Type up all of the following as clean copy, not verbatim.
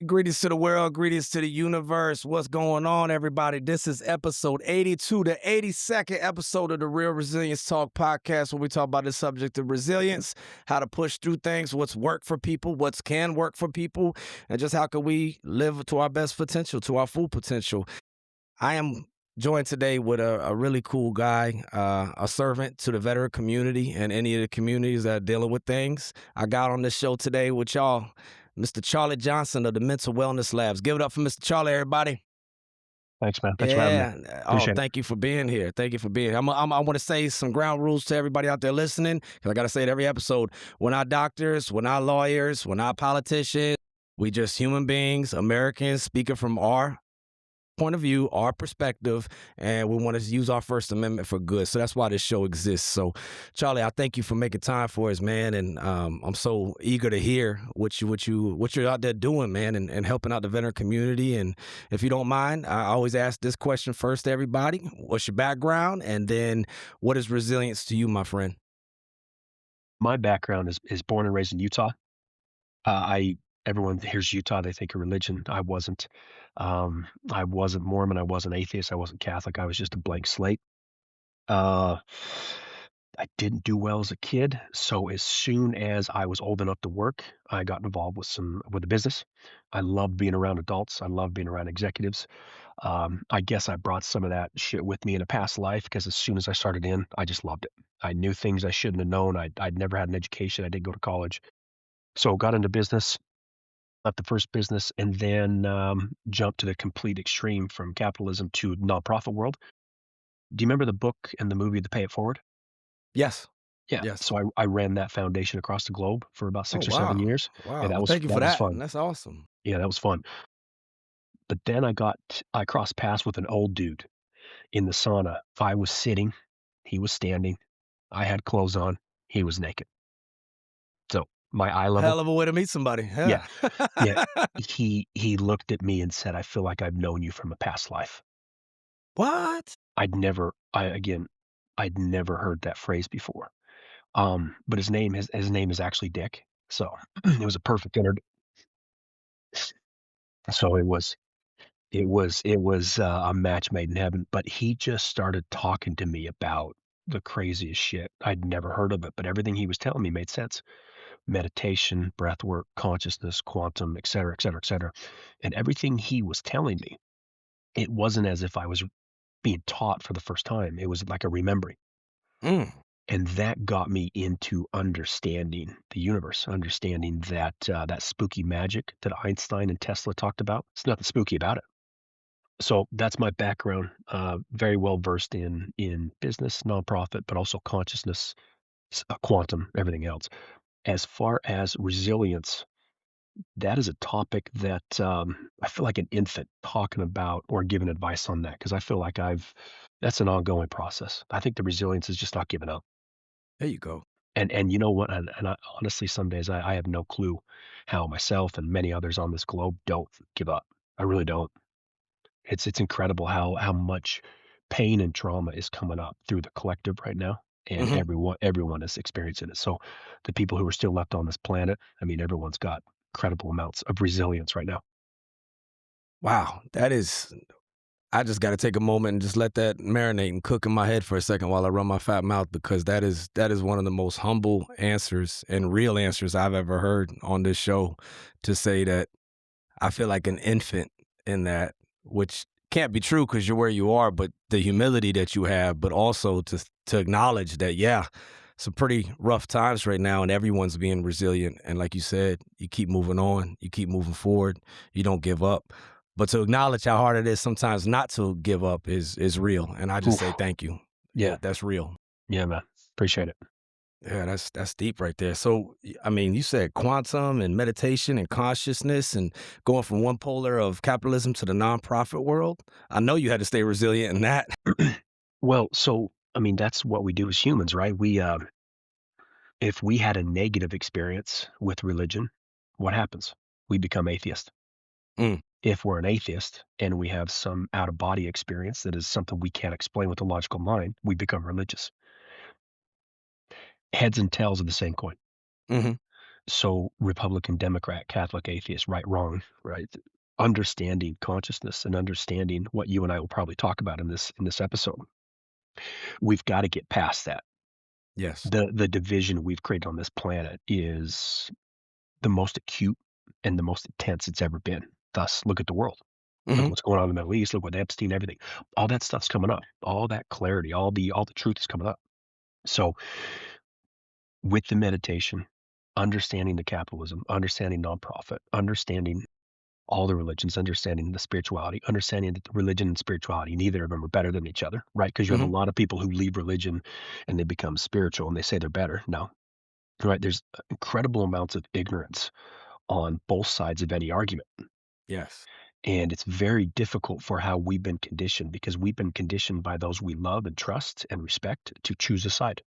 Greetings to the world, greetings to the universe. What's going on, everybody? This is episode 82, the 82nd episode of the Real Resilience Talk podcast, where we talk about the subject of resilience, how to push through things, what's worked for people, what's can work for people, and just how can we live to our best potential, to our full potential. I am joined today with a really cool guy, a servant to the veteran community and any of the communities that are dealing with things. I got on this show today with y'all, Mr. Charley Johnson of the Mental Wellness Labs. Give it up for Mr. Charley, everybody. Thanks, man. Thanks for having me. Yeah. Oh, Appreciate it. thank you for being here. Thank you for being here. I want to say some ground rules to everybody out there listening, because I got to say it every episode. We're not doctors. We're not lawyers. We're not politicians. We just human beings, Americans, speaking from our point of view, our perspective, and we want to use our First Amendment for good. So that's why this show exists. So, Charley, I thank you for making time for us, man. And I'm so eager to hear what you're out there doing, man, and helping out the veteran community. And if you don't mind, I always ask this question first to everybody: what's your background, and then what is resilience to you, my friend? My background is born and raised in Utah. I Everyone hears Utah, they think of religion. I wasn't. I wasn't Mormon. I wasn't atheist. I wasn't Catholic. I was just a blank slate. Uh, I didn't do well as a kid, so as soon as I was old enough to work, I got involved with the business. I loved being around adults. I loved being around executives. I guess I brought some of that shit with me in a past life because as soon as I started in, I just loved it. I knew things I shouldn't have known. I'd never had an education. I didn't go to college. So got into business, left the first business, and then jumped to the complete extreme from capitalism to nonprofit world. Do you remember the book and the movie The Pay It Forward? Yes. Yeah. Yes. So I ran that foundation across the globe for about Oh, 6 or 7 years. wow. And Well, thank you for that was that. fun. That's awesome. Yeah, that was fun. But then I crossed paths with an old dude in the sauna. If I was sitting, he was standing. I had clothes on, he was naked. So my eye level, Hell of a way to meet somebody. yeah, Yeah. yeah. He looked at me and said, "I feel like I've known you from a past life." What? I'd never heard that phrase before. But his name is actually Dick. So it was a perfect so it was a match made in heaven. But he just started talking to me about the craziest shit. I'd never heard of it, but everything he was telling me made sense. Meditation, breath work, consciousness, quantum, et cetera, et cetera, et cetera. And everything he was telling me, it wasn't as if I was being taught for the first time. It was like a remembering. Mm. And that got me into understanding the universe, understanding that spooky magic that Einstein and Tesla talked about. It's nothing spooky about it. So that's my background. Very well versed in business, nonprofit, but also consciousness, quantum, everything else. As far as resilience, that is a topic that I feel like an infant talking about or giving advice on that because I feel like that's an ongoing process. I think the resilience is just not giving up. There you go. And you know what? And I, honestly, some days I have no clue how myself and many others on this globe don't give up. I really don't. It's incredible how much pain and trauma is coming up through the collective right now, and Mhm. everyone is experiencing it. So the people who are still left on this planet, I mean, everyone's got incredible amounts of resilience right now. Wow, that is I just gotta take a moment and just let that marinate and cook in my head for a second while I run my fat mouth, because that is one of the most humble answers and real answers I've ever heard on this show, to say that I feel like an infant in that, which can't be true because 'cause you're where you are, but the humility that you have, but also to acknowledge that, yeah, some pretty rough times right now and everyone's being resilient, and like you said, you keep moving on, you keep moving forward, you don't give up. But to acknowledge how hard it is sometimes not to give up is real, and I just say Oof. thank you. Yeah, That's real. yeah, man. Appreciate it. Yeah, that's deep right there. So, I mean, you said quantum and meditation and consciousness and going from one polar of capitalism to the nonprofit world. I know you had to stay resilient in that. Well, so I mean, that's what we do as humans, right? If we had a negative experience with religion, what happens? We become atheist. Mm, If we're an atheist and we have some out of body experience that is something we can't explain with the logical mind, we become religious. Heads and tails of the same coin. mhm. So Republican, Democrat, Catholic, atheist, right, wrong, right? Understanding consciousness and understanding what you and I will probably talk about in this episode. We've got to get past that. Yes. The division we've created on this planet is the most acute and the most intense it's ever been. Thus, look at the world. Look Mhm. what's going on in the Middle East. Look with Epstein, everything. All that stuff's coming up. All that clarity, all the truth is coming up. So, with the meditation, understanding the capitalism, understanding nonprofit, understanding all the religions, understanding the spirituality, understanding that religion and spirituality, neither of them are better than each other, right? Because you have a Mhm. lot of people who leave religion and they become spiritual and they say they're better. No, right? There's incredible amounts of ignorance on both sides of any argument. Yes. And it's very difficult for how we've been conditioned because we've been conditioned by those we love and trust and respect to choose a side.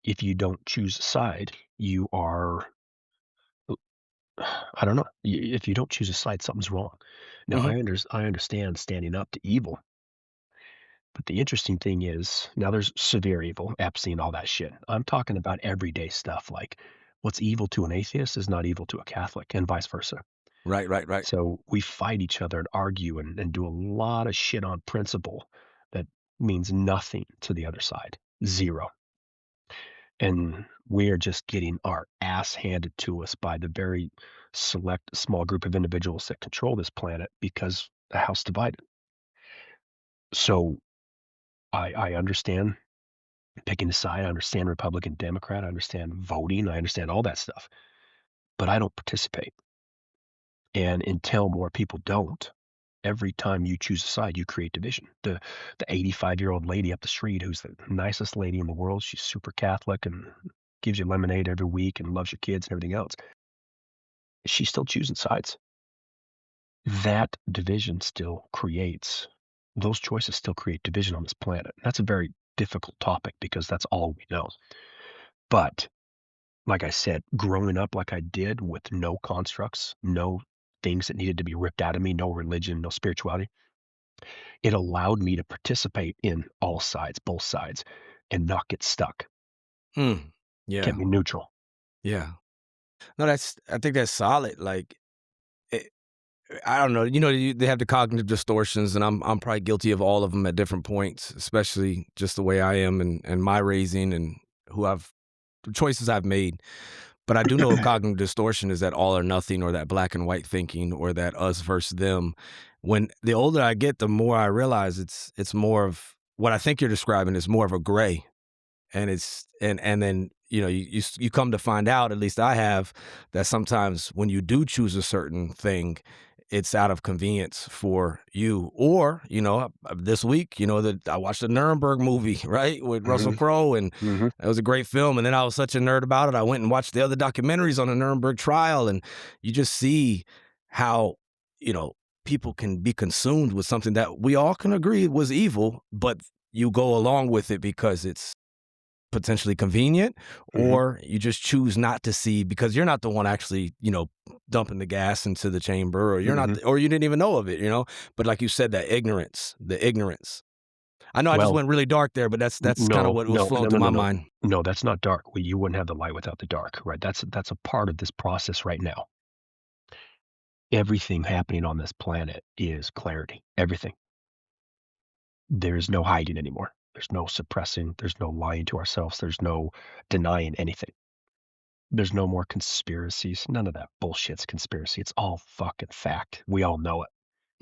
If you don't choose a side, you are, I don't know, if you don't choose a side, something's wrong. Now, Mhm. I understand standing up to evil. But the interesting thing is, now there's severe evil, Epstein, all that shit. I'm talking about everyday stuff like what's evil to an atheist is not evil to a Catholic, and vice versa. Right, right, right. So we fight each other and argue and do a lot of shit on principle that means nothing to the other side. Zero. And we are just getting our ass handed to us by the very select small group of individuals that control this planet because the house divided. So I understand picking a side. I understand Republican, Democrat. I understand voting. I understand all that stuff. But I don't participate. And until more people don't, every time you choose a side, you create division. The 85-year-old lady up the street who's the nicest lady in the world, she's super Catholic and gives you lemonade every week and loves your kids and everything else. She's still choosing sides. That division still creates those choices still create division on this planet. That's a very difficult topic because that's all we know. But like I said, growing up like I did with no constructs, no things that needed to be ripped out of me, no religion, no spirituality, it allowed me to participate in all sides, both sides, and not get stuck. Hmm. Kept Yeah. me neutral. Yeah. No, I think that's solid. Like, it, I don't know. They have the cognitive distortions, and I'm probably guilty of all of them at different points, especially just the way I am and my raising and who I've the choices I've made. But I do know a cognitive distortion is that all or nothing or that black and white thinking or that us versus them. When the older I get, the more I realize it's more of what I think you're describing is more of a gray. And it's and then, you come to find out, at least I have, that sometimes when you do choose a certain thing, it's out of convenience for you. Or, this week, that I watched the Nuremberg movie, right, with Russell Mhm, Crowe, and mhm, it was a great film. And then I was such a nerd about it. I went and watched the other documentaries on the Nuremberg trial, and you just see how, you know, people can be consumed with something that we all can agree was evil, but you go along with it because it's potentially convenient, mhm, or you just choose not to see because you're not the one actually, dumping the gas into the chamber, or you're not, mhm. or you didn't even know of it. But like you said, that ignorance, the ignorance. I know I just Well, went really dark there, but that's kind of no, what was no, flowing no, through no, no, my no. mind. No, that's not dark. Well, you wouldn't have the light without the dark, right? That's a part of this process right now. Everything happening on this planet is clarity. Everything. There's no hiding anymore. There's no suppressing. There's no lying to ourselves. There's no denying anything. There's no more conspiracies. None of that bullshit's conspiracy. It's all fucking fact. We all know it.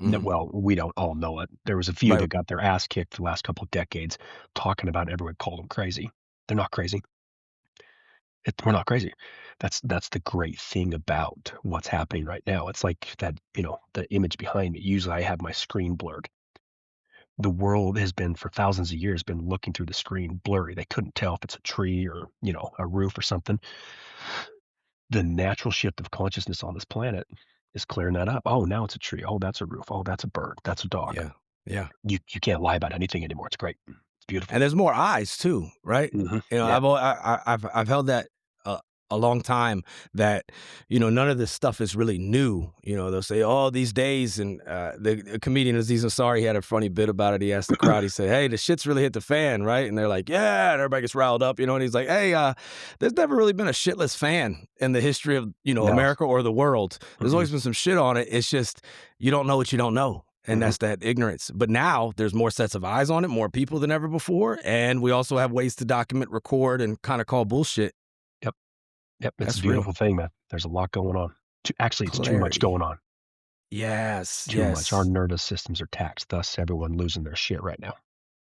Mhm. Well, we don't all know it. There was a few Right. that got their ass kicked the last couple of decades talking about everyone called them crazy. They're not crazy. We're not crazy. That's the great thing about what's happening right now. It's like that, the image behind me. Usually I have my screen blurred. The world has been for thousands of years been looking through the screen blurry. They couldn't tell if it's a tree or, a roof or something. The natural shift of consciousness on this planet is clearing that up. Oh, now it's a tree. Oh, that's a roof. Oh, that's a bird. That's a dog. Yeah. Yeah. You can't lie about anything anymore. It's great. It's beautiful. And there's more eyes too, right? Mhm. Yeah. I've held that. a long time that, none of this stuff is really new. They'll say, "Oh, these days," and the comedian Aziz Ansari had a funny bit about it. He asked the crowd, he said, "Hey, the shit's really hit the fan, right?" And they're like, "Yeah," and everybody gets riled up, and he's like, "Hey, there's never really been a shitless fan in the history of, No. America or the world. There's Mm-mm. always been some shit on it. It's just you don't know what you don't know." And Mhm. that's that ignorance. But now there's more sets of eyes on it, more people than ever before. And we also have ways to document, record, and kind of call bullshit. Yep. Yep. It's a That's real. beautiful thing, man. There's a lot going on. Actually, it's too much Clarity. going on. Yes, Too much. Our yes. nervous systems are taxed, thus everyone losing their shit right now.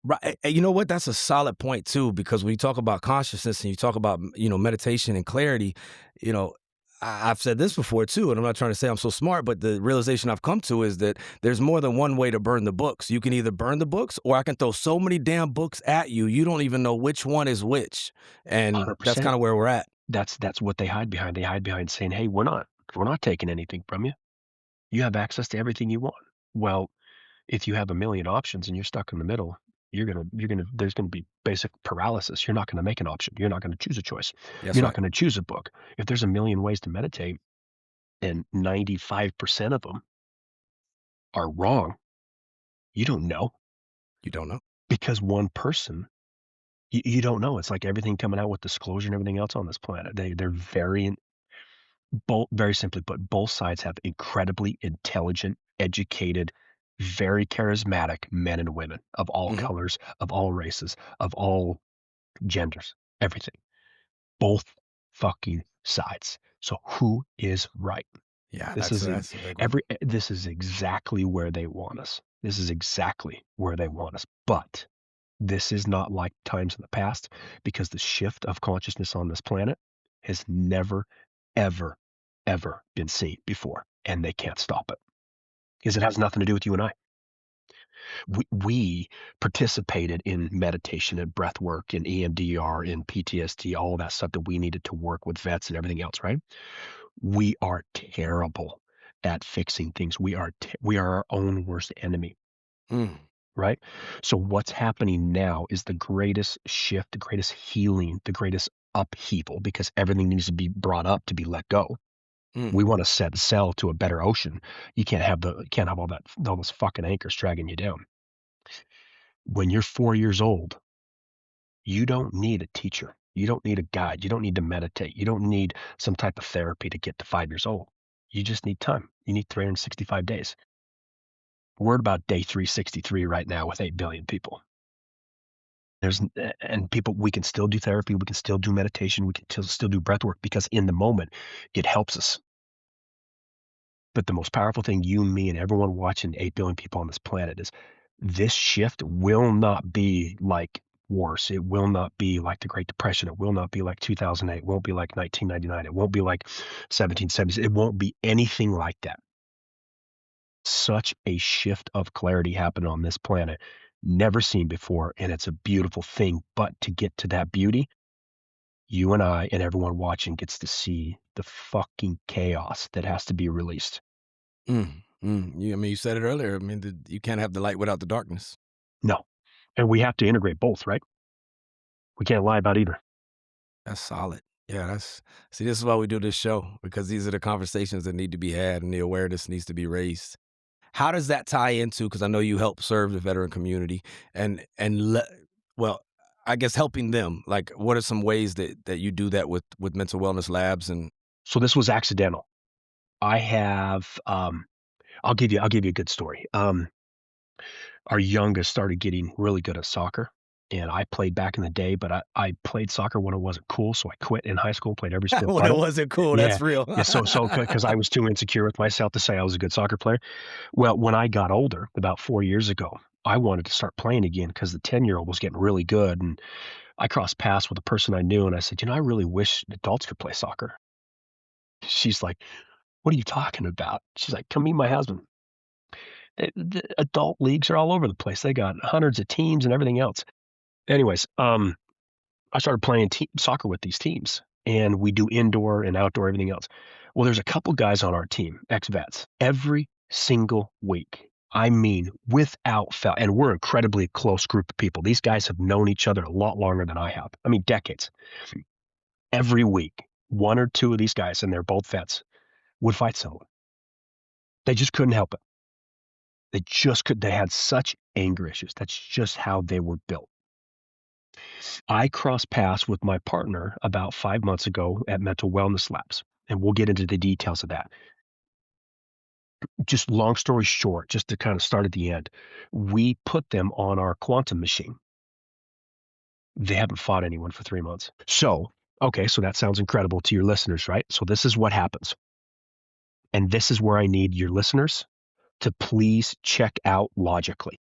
Right. And you know what? That's a solid point too, because when you talk about consciousness and you talk about, meditation and clarity, you know, I've said this before too, and I'm not trying to say I'm so smart, but the realization I've come to is that there's more than one way to burn the books. You can either burn the books or I can throw so many damn books at you, you don't even know which one is which. And that's 100%. kind of where we're at. That's what they hide behind. They hide behind saying, "Hey, we're not taking anything from you. You have access to everything you want." Well, if you have a million options and you're stuck in the middle, you're gonna there's gonna be basic paralysis. You're not gonna make an option. You're not gonna choose a choice. That's You're not right. gonna choose a book. If there's a million ways to meditate and 95% of them are wrong, you don't know You don't know. because one person you don't know. It's like everything coming out with disclosure and everything else on this planet. They're very very simply put, both sides have incredibly intelligent, educated, very charismatic men and women of all Hmm. colors, of all races, of all genders, everything. Both fucking sides. So who is right? Yeah, This that's is that's a big one. this is exactly where they want us. This is exactly where they want us. But this is not like times in the past because the shift of consciousness on this planet has never, ever, ever been seen before, and they can't stop it because it has nothing to do with you and I. We participated in meditation and breath work and EMDR and PTSD, all that stuff that we needed to work with vets and everything else, right? We are terrible at fixing things. We are our own worst enemy, Mm, right? So what's happening now is the greatest shift, the greatest healing, the greatest upheaval because everything needs to be brought up to be let go. mm. We want to set sail to a better ocean. You can't have all those fucking anchors dragging you down. When you're 4 years old, you don't need a teacher. You don't need a guide. You don't need to meditate. You don't need some type of therapy to get to 5 years old. You just need time. You need 365 days. We're at about day 363 right now with 8 billion people. And people, we can still do therapy, we can still do meditation, we can still do breath work because in the moment it helps us. But the most powerful thing you, me, and everyone watching 8 billion people on this planet is this shift will not be like wars. It will not be like the Great Depression. It will not be like 2008. It won't be like 1999. It won't be like 1770s. It won't be anything like that. Such a shift of clarity happened on this planet, never seen before, and it's a beautiful thing. But to get to that beauty, you and I and everyone watching gets to see the fucking chaos that has to be released. I mean, you said it earlier. I mean, you can't have the light without the darkness. No. And we have to integrate both, right? We can't lie about either. That's solid. Yeah, see, this is why we do this show, because these are the conversations that need to be had and the awareness needs to be raised. How does that tie into, because I know you help serve the veteran community well, I guess helping them, like, what are some ways that you do that with mental wellness labs and So this was accidental. I have I'll give you a good story. Our youngest started getting really good at soccer. And I played back in the day, but I played soccer when it wasn't cool, so I quit in high school, played every sport when but it it. wasn't cool, Yeah. that's real. Yeah, so because I was too insecure with myself to say I was a good soccer player. Well, when I got older, about 4 years ago, I wanted to start playing again because the 10-year-old was getting really good, and I crossed paths with a person I knew, and I said, I really wish adults could play soccer." She's like, "What are you talking about?" She's like, "Come meet my husband." The adult leagues are all over the place. They got hundreds of teams and everything else. Anyways, I started playing soccer with these teams, and we do indoor and outdoor, everything else. Well, there's a couple guys on our team, ex-vets, every single week. I mean, without fail, and we're an incredibly close group of people. These guys have known each other a lot longer than I have. I mean, decades. Every week. one or two of these guys, and they're both vets, would fight someone. They just couldn't help it. They just could. They had such anger issues. That's just how they were built. I crossed paths with my partner about 5 months ago at Mental Wellness Labs, and we'll get into the details of that. Just long story short, just to kind of start at the end, we put them on our quantum machine. They haven't fought anyone for 3 months. So, okay, so that sounds incredible to your listeners, right? So this is what happens. And this is where I need your listeners to please check out logically.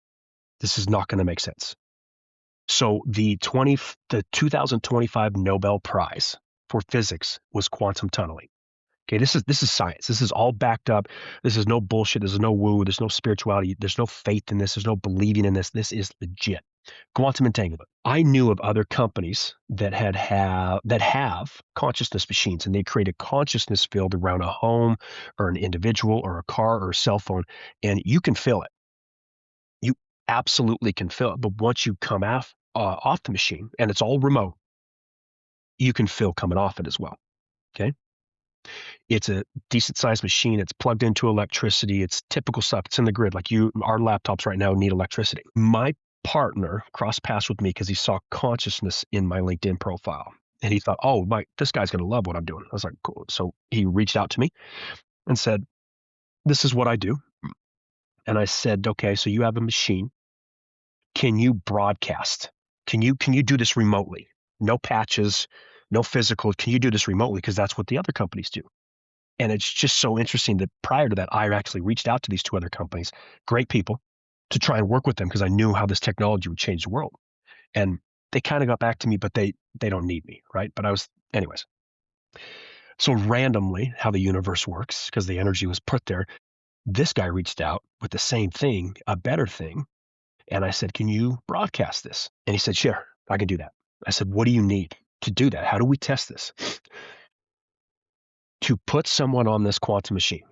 This is not going to make sense. So the 2025 Nobel Prize for physics was quantum tunneling. Okay, this is science. This is all backed up. This is no bullshit. This is no woo. There's no spirituality. There's no faith in this. There's no believing in this. This is legit. Quantum entanglement. I knew of other companies that have consciousness machines, and they create a consciousness field around a home or an individual or a car or a cell phone, and you can feel it. You absolutely can feel it. But once you come off the machine, and it's all remote, you can feel coming off it as well. Okay. It's a decent sized machine. It's plugged into electricity. It's typical stuff. It's in the grid. Like our laptops right now need electricity. My partner crossed paths with me because he saw consciousness in my LinkedIn profile. And he thought, oh, this guy's going to love what I'm doing. I was like, cool. So he reached out to me and said, this is what I do. And I said, okay, so you have a machine. Can you broadcast? Can you do this remotely? No patches, no physical. Can you do this remotely? Because that's what the other companies do. And it's just so interesting that prior to that, I actually reached out to these two other companies, great people, to try and work with them because I knew how this technology would change the world. And they kind of got back to me, but they don't need me, right? But anyways. So randomly, how the universe works, because the energy was put there, this guy reached out with the same thing, a better thing. And I said, can you broadcast this? And he said, sure, I can do that. I said, what do you need to do that? How do we test this? To put someone on this quantum machine,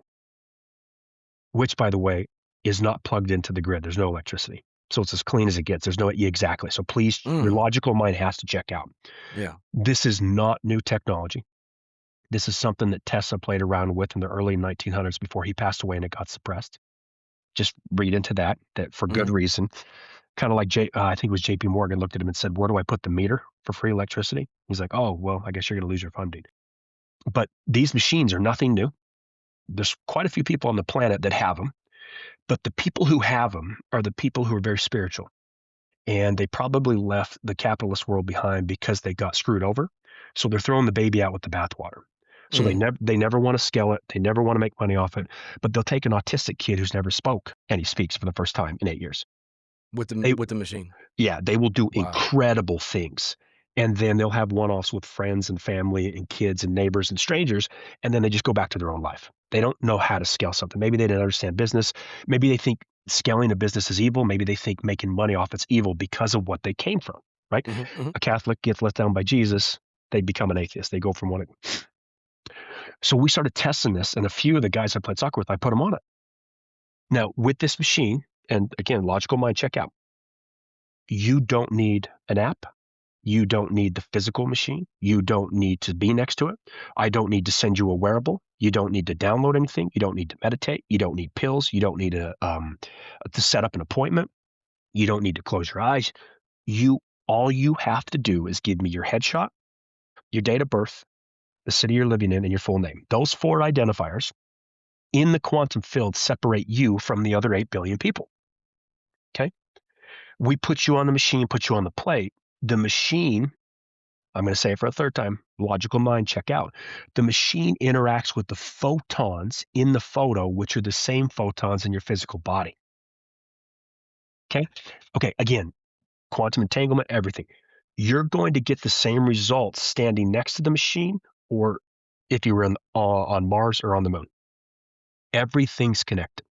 which, by the way, is not plugged into the grid. There's no electricity. So it's as clean as it gets. There's no, exactly. So please, your logical mind has to check out. Yeah. This is not new technology. This is something that Tesla played around with in the early 1900s before he passed away and it got suppressed. Just read into that for good reason. Kind of like I think it was JP Morgan looked at him and said, where do I put the meter for free electricity? He's like, oh, well, I guess you're going to lose your funding. But these machines are nothing new. There's quite a few people on the planet that have them, but the people who have them are the people who are very spiritual. And they probably left the capitalist world behind because they got screwed over. So they're throwing the baby out with the bathwater. So they never want to scale it. They never want to make money off it. But they'll take an autistic kid who's never spoke, and he speaks for the first time in 8 years. With the machine. Yeah, they will do incredible things. And then they'll have one-offs with friends and family and kids and neighbors and strangers, and then they just go back to their own life. They don't know how to scale something. Maybe they didn't understand business. Maybe they think scaling a business is evil. Maybe they think making money off it's evil because of what they came from, right? A Catholic gets let down by Jesus, they become an atheist. They go from one. So we started testing this, and a few of the guys I played soccer with, I put them on it. Now, with this machine, and again, logical mind check out, you don't need an app. You don't need the physical machine. You don't need to be next to it. I don't need to send you a wearable. You don't need to download anything. You don't need to meditate. You don't need pills. You don't need to set up an appointment. You don't need to close your eyes. All you have to do is give me your headshot, your date of birth, the city you're living in, and your full name. Those 4 identifiers in the quantum field separate you from the other 8 billion people. Okay? We put you on the machine, put you on the plate. The machine, I'm going to say it for a third time, logical mind, check out. The machine interacts with the photons in the photo, which are the same photons in your physical body. Okay? Okay, again, quantum entanglement, everything. You're going to get the same results standing next to the machine or if you were on Mars or on the moon. Everything's connected.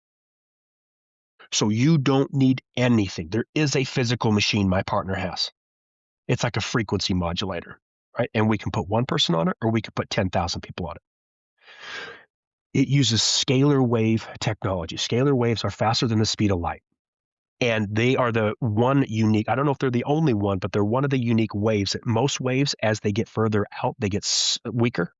So you don't need anything. There is a physical machine my partner has. It's like a frequency modulator, right? And we can put one person on it or we could put 10,000 people on it. It uses scalar wave technology. Scalar waves are faster than the speed of light. And they are the one unique, I don't know if they're the only one, but they're one of the unique waves that most waves, as they get further out, they get weaker.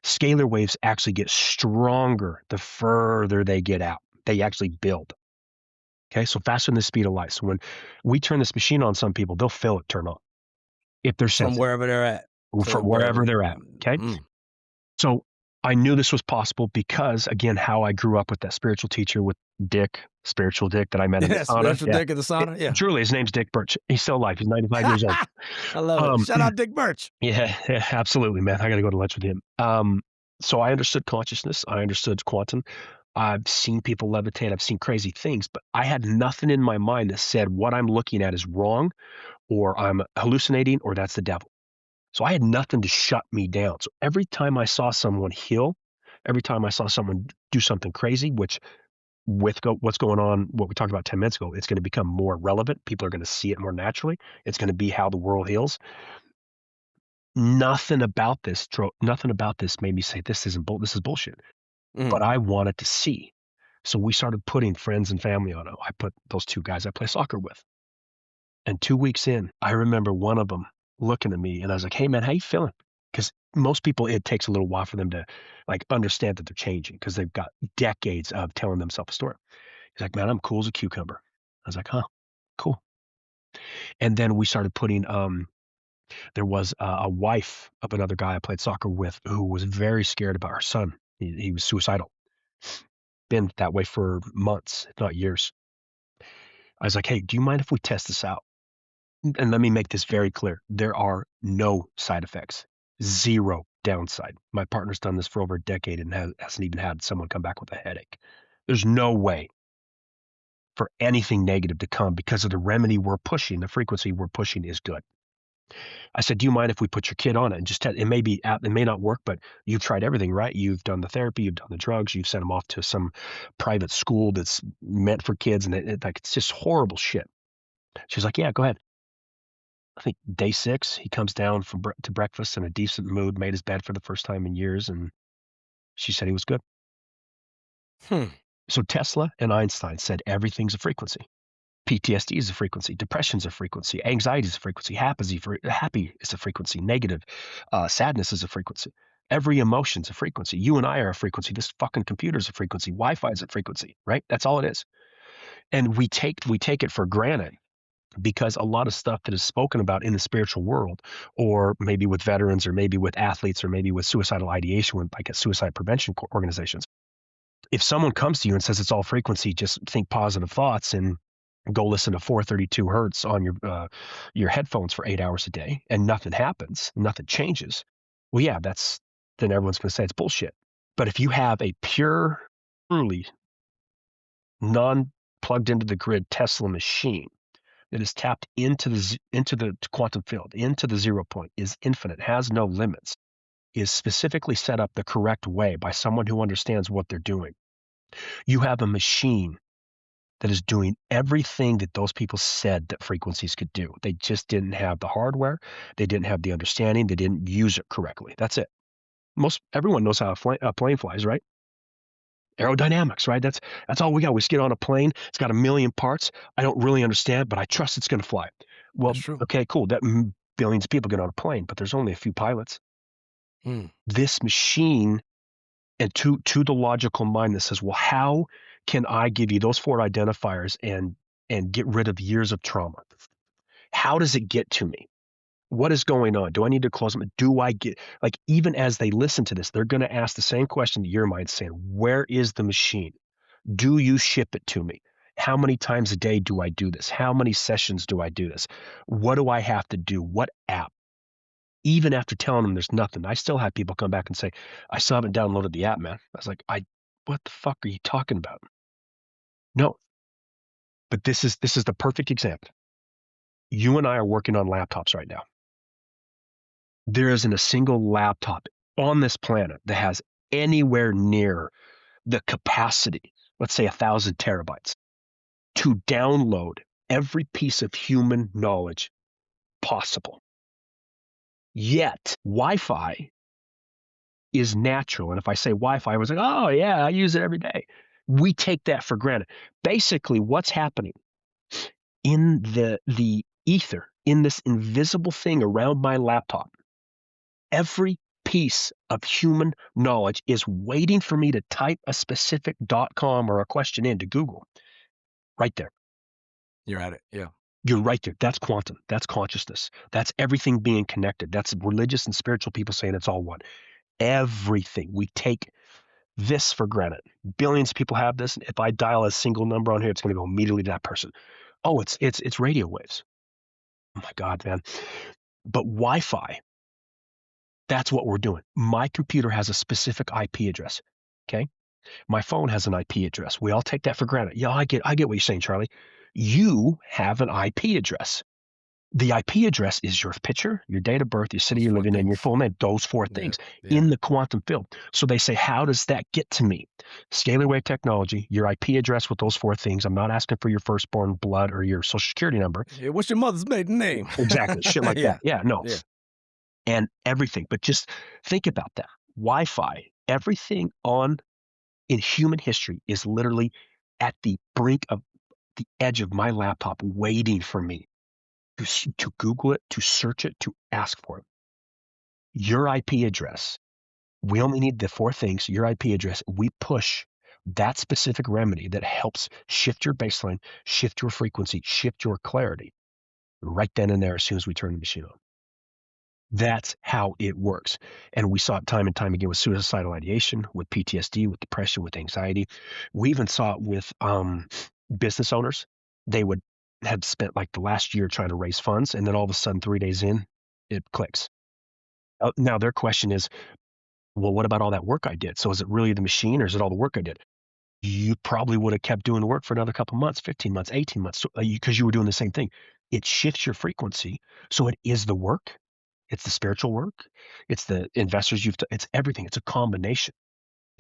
Scalar waves actually get stronger the further they get out. They actually build. Okay, so faster than the speed of light. So when we turn this machine on some people, they'll feel it turn on if they're From sensitive wherever they're at to from wherever. wherever they're at. Okay. Mm. So I knew this was possible because, again, how I grew up with that spiritual teacher with Dick, spiritual Dick that I met in the Yeah, sauna. spiritual Yeah. dick in the sauna. Yeah. Truly, his name's Dick Birch. He's still alive. He's 95 years old. I love it. Um, Shout out Dick Birch. yeah, absolutely, man. I got to go to lunch with him. So I understood consciousness. I understood quantum. I've seen people levitate. I've seen crazy things, but I had nothing in my mind that said what I'm looking at is wrong or I'm hallucinating or that's the devil. So I had nothing to shut me down. So every time I saw someone heal, every time I saw someone do something crazy, which what's going on, what we talked about 10 minutes ago, it's going to become more relevant. People are going to see it more naturally. It's going to be how the world heals. Nothing about this made me say this this is bullshit. But Mm. I wanted to see. So we started putting friends and family on it. I put those two guys I play soccer with. And 2 weeks in, I remember one of them looking at me and I was like, "Hey man, how you feeling?" Because most people, it takes a little while for them to like understand that they're changing because they've got decades of telling themselves a story. He's like, "Man, I'm cool as a cucumber." I was like, "Huh, cool." And then we started putting. There was a wife of another guy I played soccer with who was very scared about her son. He was suicidal. Been that way for months, if not years. I was like, "Hey, do you mind if we test this out?" And let me make this very clear. There are no side effects, zero downside. My partner's done this for over a decade and hasn't even had someone come back with a headache. There's no way for anything negative to come because of the remedy we're pushing. The frequency we're pushing is good. I said, "Do you mind if we put your kid on it and just it may be it may not work, but you've tried everything, right? You've done the therapy, you've done the drugs, you've sent him off to some private school that's meant for kids, and like it's just horrible shit." She's like, "Yeah, go ahead." I think day 6, he comes down to breakfast in a decent mood, made his bed for the first time in years, and she said he was good. Hmm. So Tesla and Einstein said everything's a frequency. PTSD is a frequency. Depression's a frequency. Anxiety is a frequency. Happy is a frequency. Negative sadness is a frequency. Every emotion's a frequency. You and I are a frequency. This fucking computer's a frequency. Wi-Fi is a frequency, right? That's all it is. And we take it for granted because a lot of stuff that is spoken about in the spiritual world, or maybe with veterans, or maybe with athletes, or maybe with suicidal ideation, with like a suicide prevention organizations. If someone comes to you and says it's all frequency, just think positive thoughts and go listen to 432 hertz on your headphones for 8 hours a day, and nothing happens, nothing changes. Well, yeah, then everyone's going to say it's bullshit. But if you have a pure, truly non plugged into the grid Tesla machine that is tapped into the quantum field, into the 0 point, is infinite, has no limits, is specifically set up the correct way by someone who understands what they're doing. You have a machine that is doing everything that those people said that frequencies could do. They just didn't have the hardware, they didn't have the understanding, they didn't use it correctly. That's it. Most everyone knows how a plane flies, right? Aerodynamics, right? That's all we got. We just get on a plane. It's got a million parts. I don't really understand, but I trust it's going to fly. Well, That's true. okay, cool. That billions of people get on a plane, but there's only a few pilots. Mm. This machine, and to the logical mind that says, well, how can I give you those 4 identifiers and get rid of years of trauma? How does it get to me? What is going on? Do I need to close them? Do I get, like, even as they listen to this, they're going to ask the same question that your mind's saying, where is the machine? Do you ship it to me? How many times a day do I do this? How many sessions do I do this? What do I have to do? What app? Even after telling them there's nothing, I still have people come back and say, I still haven't downloaded the app, man. I was like, what the fuck are you talking about? No, but this is the perfect example. You and I are working on laptops right now. There isn't a single laptop on this planet that has anywhere near the capacity, let's say 1,000 terabytes, to download every piece of human knowledge possible. Yet, Wi-Fi is natural. And if I say Wi-Fi, I was like, oh, yeah, I use it every day. We take that for granted. Basically, what's happening in the ether, in this invisible thing around my laptop, every piece of human knowledge is waiting for me to type a specific .com or a question into Google. Right there. You're at it. Yeah. You're right there. That's quantum. That's consciousness. That's everything being connected. That's religious and spiritual people saying it's all one. Everything. We take this for granted. Billions of people have this. If I dial a single number on here, it's going to go immediately to that person. Oh, it's radio waves. Oh my God, man. But Wi-Fi, that's what we're doing. My computer has a specific IP address. Okay. My phone has an IP address. We all take that for granted. Yeah, I get what you're saying, Charlie. You have an IP address. The IP address is your picture, your date of birth, your city Those you're four living in, your things. full name, those four Yeah. things Yeah. in the quantum field. So they say, how does that get to me? Scalar wave technology, your IP address with those four things. I'm not asking for your firstborn blood or your social security number. Yeah. What's your mother's maiden name? Exactly. Shit like Yeah. that. Yeah, no. Yeah. And everything. But just think about that. Wi-Fi, everything on in human history is literally at the brink of the edge of my laptop waiting for me to Google it, to search it, to ask for it. Your IP address, we only need the four things, your IP address. We push that specific remedy that helps shift your baseline, shift your frequency, shift your clarity right then and there as soon as we turn the machine on. That's how it works. And we saw it time and time again with suicidal ideation, with PTSD, with depression, with anxiety. We even saw it with business owners. They would had spent like the last year trying to raise funds, and then all of a sudden, 3 days in, it clicks. Now their question is, well, what about all that work I did? So is it really the machine, or is it all the work I did? You probably would have kept doing the work for another couple months, 15 months, 18 months, because you were doing the same thing. It shifts your frequency. So it is the work. It's the spiritual work. It's the investors it's everything. It's a combination.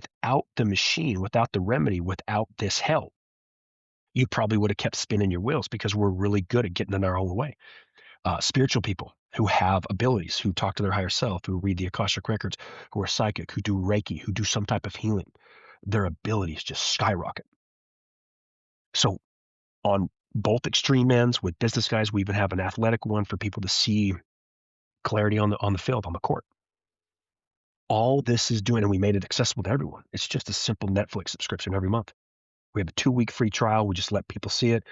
Without the machine, without the remedy, without this help, you probably would have kept spinning your wheels because we're really good at getting in our own way. Spiritual people who have abilities, who talk to their higher self, who read the Akashic records, who are psychic, who do Reiki, who do some type of healing, their abilities just skyrocket. So on both extreme ends with business guys, we even have an athletic one for people to see clarity on the field, on the court. All this is doing, and we made it accessible to everyone. It's just a simple Netflix subscription every month. We have a 2-week free trial. We just let people see it.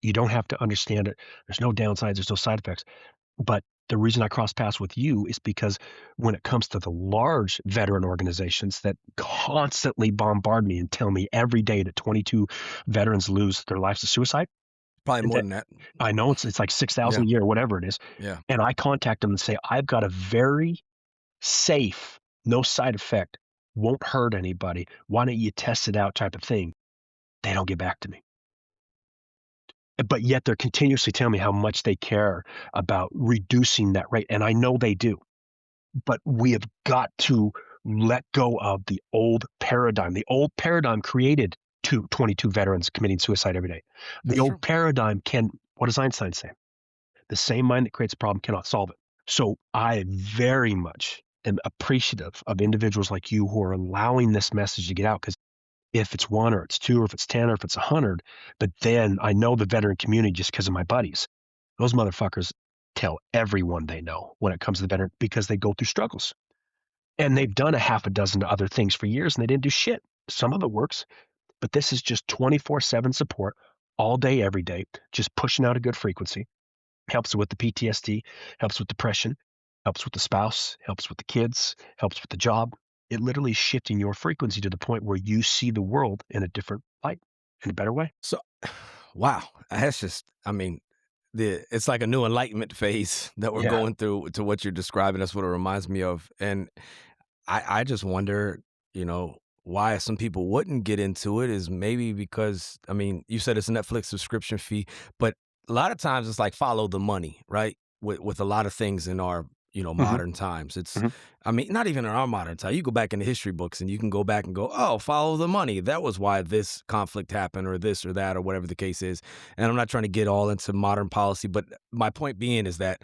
You don't have to understand it. There's no downsides. There's no side effects. But the reason I cross paths with you is because when it comes to the large veteran organizations that constantly bombard me and tell me every day that 22 veterans lose their lives to suicide, Probably and more that than that. I know it's like 6,000 Yeah. a year, whatever it is. Yeah. And I contact them and say, I've got a very safe, no side effect, won't hurt anybody. Why don't you test it out type of thing? They don't get back to me. But yet they're continuously telling me how much they care about reducing that rate. And I know they do. But we have got to let go of the old paradigm. The old paradigm created 22 veterans committing suicide every day. The That's old true. paradigm what does Einstein say? The same mind that creates a problem cannot solve it. So I very much am appreciative of individuals like you who are allowing this message to get out, because if it's one or it's two or if it's 10 or if it's 100, but then I know the veteran community just because of my buddies. Those motherfuckers tell everyone they know when it comes to the veteran because they go through struggles. And they've done a half a dozen other things for years and they didn't do shit. Some of it works, but this is just 24/7 support all day, every day, just pushing out a good frequency. Helps with the PTSD, helps with depression, helps with the spouse, helps with the kids, helps with the job. It literally is shifting your frequency to the point where you see the world in a different light, in a better way. So, wow, that's just, I mean, it's like a new enlightenment phase that we're Yeah. going through to what you're describing. That's what it reminds me of. And I just wonder, why some people wouldn't get into it is maybe because, I mean, you said it's a Netflix subscription fee, but a lot of times it's like follow the money, right? With a lot of things in our, Hmm. modern times. It's, Hmm. I mean, not even in our modern time. You go back in the history books and you can go back and go, oh, follow the money. That was why this conflict happened or this or that or whatever the case is. And I'm not trying to get all into modern policy, but my point being is that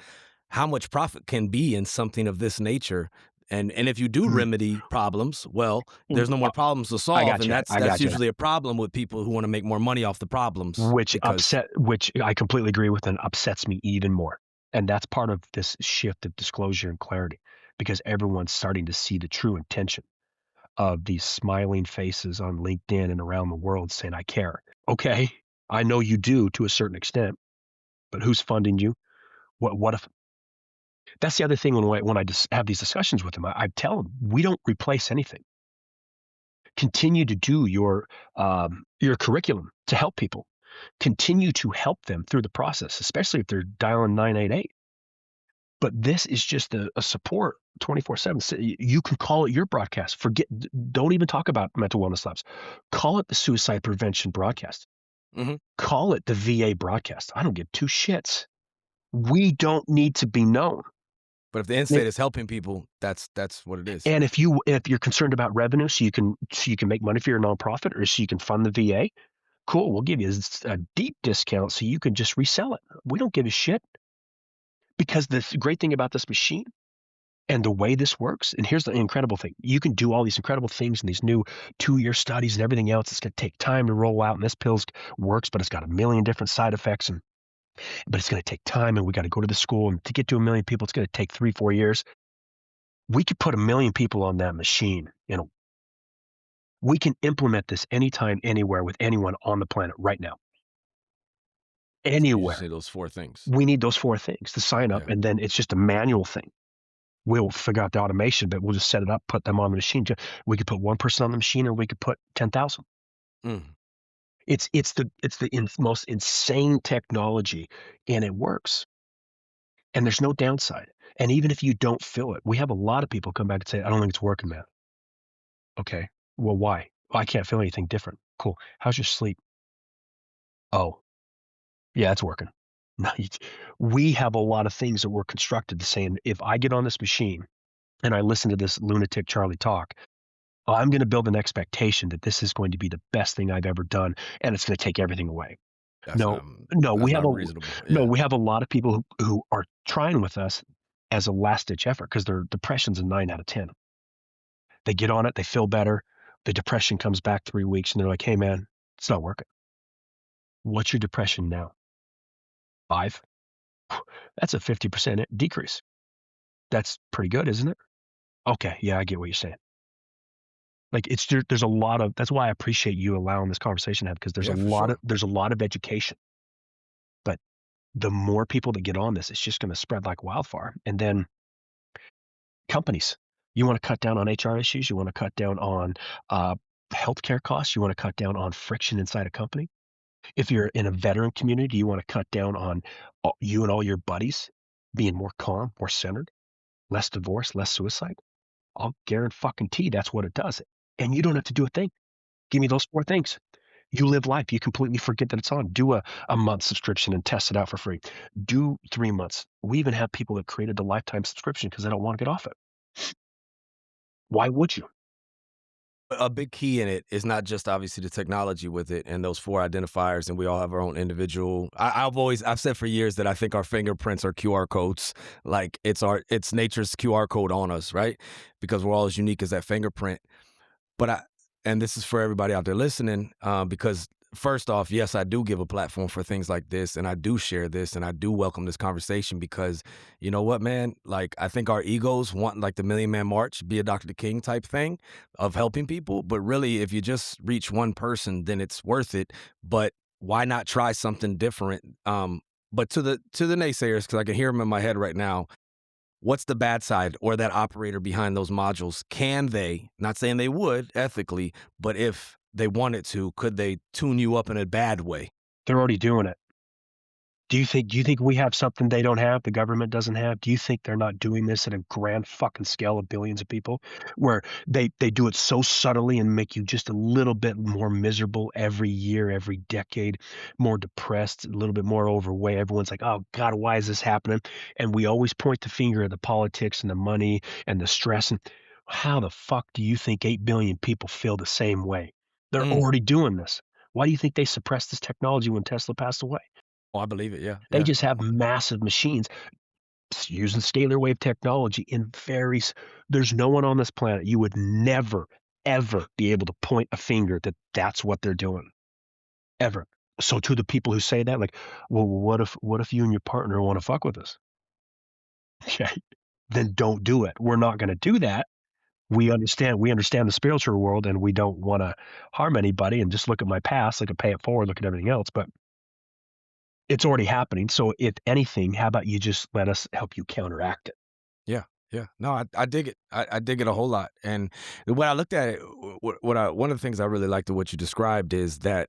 how much profit can be in something of this nature. And if you do remedy problems, well, there's no more problems to I solve, got and you. that's I that's got you. usually a problem with people who want to make more money off the problems because Which I completely agree with and upsets me even more. And that's part of this shift of disclosure and clarity. because everyone's starting to see the true intention of these smiling faces on LinkedIn and around the world saying, "I care." Okay, I know you do to a certain extent, but who's funding you? What if that's the other thing when I just have these discussions with them, I tell them, "We don't replace anything. Continue to do your curriculum to help people. Continue to help them through the process, especially if they're dialing 988. But this is just a support 24/7. So you can call it your broadcast. Don't even talk about mental wellness labs. Call it the suicide prevention broadcast. Mhm. Call it the VA broadcast. I don't give two shits. We don't need to be known. But if the end And if state is helping people, that's what it is. and if you're concerned about revenue so you can make money for your nonprofit or so you can fund the VA, cool, we'll give you a deep discount so you can just resell it. We don't give a shit because the great thing about this machine and the way this works, and here's the incredible thing, you can do all these incredible things and these new 2-year studies and everything else. It's going to take time to roll out, and this pill works, but it's got a million different side effects, but it's going to take time, and we got to go to the school, and to get to a million people, it's going to take 3-4 years. We could put a million people on that machine. We can implement this anytime, anywhere, with anyone on the planet right now, You just anywhere. need those 4 things. We need those 4 things to sign up, Yeah. and then it's just a manual thing. We'll figure out the automation, but we'll just set it up, put them on the machine. We could put one person on the machine, or we could put 10,000. Mm. It's the most insane technology, and it works, and there's no downside. And even if you don't feel it, we have a lot of people come back and say, "I don't think it's working, man." Okay, well, why? "Well, I can't feel anything different." Cool. How's your sleep? Oh, yeah, it's working. No, we have a lot of things that were constructed to saying, if I get on this machine and I listen to this lunatic Charley talk, I'm going to build an expectation that this is going to be the best thing I've ever done, and it's going to take everything away. That's No, not no, that's we have not a reasonable. no, Yeah. we have a lot of people who are trying with us as a last ditch effort because their depression's a 9 out of 10. They get on it, they feel better, the depression comes back 3 weeks, and they're like, "Hey, man, it's not working." What's your depression now? 5? That's a 50% decrease. That's pretty good, isn't it? Okay, yeah, I get what you're saying. Like, there's a lot of that's why I appreciate you allowing this conversation to have because Yeah, for sure. there's a lot of education, but the more people that get on this, it's just gonna spread like wildfire, and then companies, you wanna cut down on HR issues, you wanna cut down on, uh, healthcare costs, you wanna cut down on friction inside a company. If you're in a veteran community, you wanna cut down on you and all your buddies being more calm, more centered, less divorce, less suicide. I'll guarantee that's what it does, and you don't have to do a thing. Give me those 4 things. You live life. You completely forget that it's on. Do a month subscription and test it out for free. Do 3 months. We even have people that created the lifetime subscription because they don't wanna get off it. Why would you? A big key in it is not just obviously the technology with it and those 4 identifiers, and we all have our own individual. I've said for years that I think our fingerprints are QR codes, like it's nature's QR code on us, right? Because we're all as unique as that fingerprint. But and this is for everybody out there listening, because first off, yes, I do give a platform for things like this, and I do share this, and I do welcome this conversation because you know what, man? Like, I think our egos want like the Million Man March, be a Dr. King type thing of helping people. But really, if you just reach one person, then it's worth it. But why not try something different? But to the naysayers, because I can hear them in my head right now, what's the bad side or that operator behind those modules? Can they, not saying they would ethically, but if they wanted to, could they tune you up in a bad way? They're already doing it. Do you think we have something they don't have, the government doesn't have? Do you think they're not doing this at a grand fucking scale of billions of people, where they do it so subtly and make you just a little bit more miserable every year, every decade, more depressed, a little bit more overweight. Everyone's like, "Oh god, why is this happening?" And we always point the finger at the politics and the money and the stress, and how the fuck do you think 8 billion people feel the same way? They're Mm. already doing this. Why do you think they suppressed this technology when Tesla passed away? Oh, I believe it. Yeah, They yeah. just have massive machines using scalar wave technology in there's no one on this planet you would never, ever be able to point a finger that that's what they're doing, ever. So to the people who say that, like, "Well, what if you and your partner wanna fuck with us?" Okay. then don't do it. We're not going to do that. We understand the spiritual world, and we don't want to harm anybody, and just look at my past, look at pay it forward, look at everything else. But it's already happening. So if anything, how about you just let us help you counteract it? Yeah, yeah. No, I dig it. I dig it a whole lot. And when I looked at it, what I one of the things I really liked of what you described is that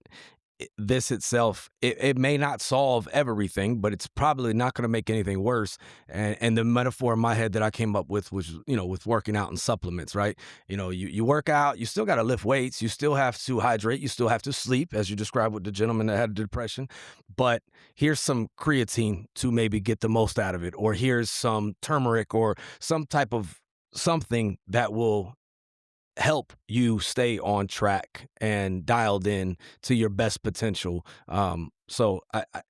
this itself, it may not solve everything, but it's probably not going to make anything worse. And the metaphor in my head that I came up with was, with working out and supplements, right? You work out, you still got to lift weights, you still have to hydrate, you still have to sleep, as you described with the gentleman that had depression. But here's some creatine to maybe get the most out of it, or here's some turmeric or some type of something that will help you stay on track and dialed in to your best potential. So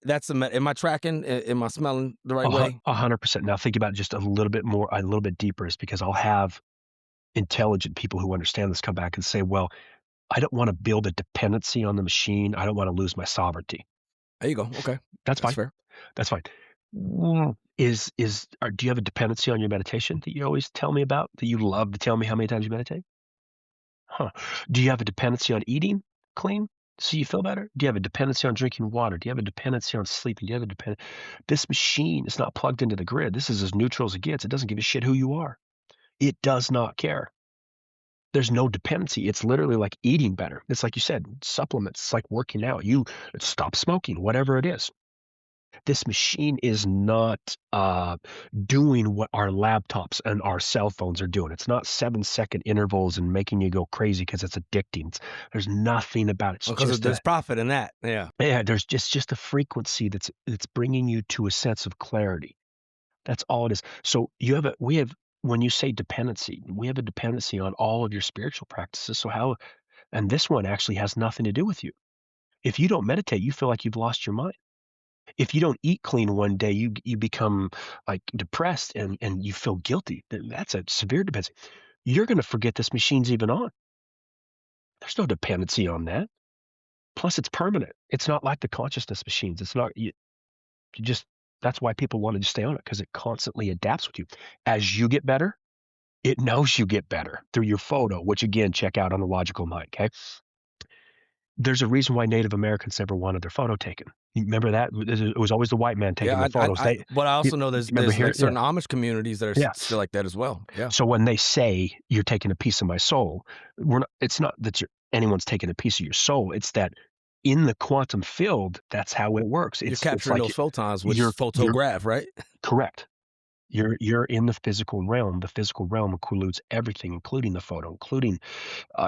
that's am I tracking? Am I smelling the right way? 100%. Now think about it just a little bit more, a little bit deeper, is because I'll have intelligent people who understand this come back and say, well, I don't want to build a dependency on the machine. I don't want to lose my sovereignty. There you go. Okay, That's that's fine. fair. That's fine. Do you have a dependency on your meditation that you always tell me about, that you love to tell me how many times you meditate? Huh. Do you have a dependency on eating clean so you feel better? Do you have a dependency on drinking water? Do you have a dependency on sleeping? Do you have a depend This machine is not plugged into the grid. This is as neutral as it gets. It doesn't give a shit who you are. It does not care. There's no dependency. It's literally like eating better. It's like you said, supplements. It's like working out. You stop smoking, whatever it is. This machine is not doing what our laptops and our cell phones are doing. It's not 7-second intervals and making you go crazy because it's addicting. There's nothing about it. It's Because just a there's profit in that. Yeah. yeah. There's just a frequency that's bringing you to a sense of clarity. That's all it is. So we have when you say dependency, we have a dependency on all of your spiritual practices. So how and this one actually has nothing to do with you. If you don't meditate, you feel like you've lost your mind. If you don't eat clean one day, you become, like, depressed and you feel guilty. That's a severe dependency. You're gonna forget this machine's even on. There's no dependency on that. Plus, it's permanent. It's not like the consciousness machines. It's not you just that's why people wanna just stay on it, because it constantly adapts with you. As you get better, it knows you get better through your photo, which, again, check out on The Logical Mind, 'kay? There's a reason why Native Americans never wanted their photo taken. You remember that? It was always the white man taking Yeah, their photos. but I You also know you there's remember there's hearing like yeah, certain Amish communities that are yeah. still like that as well. Yeah. So when they say you're taking a piece of my soul, it's not that anyone's taking a piece of your soul. It's that in the quantum field, that's how it works. You're It's capturing like those photons, which is you're you're photograph, right? correct. You're in the physical realm. The physical realm includes everything, including the photo, including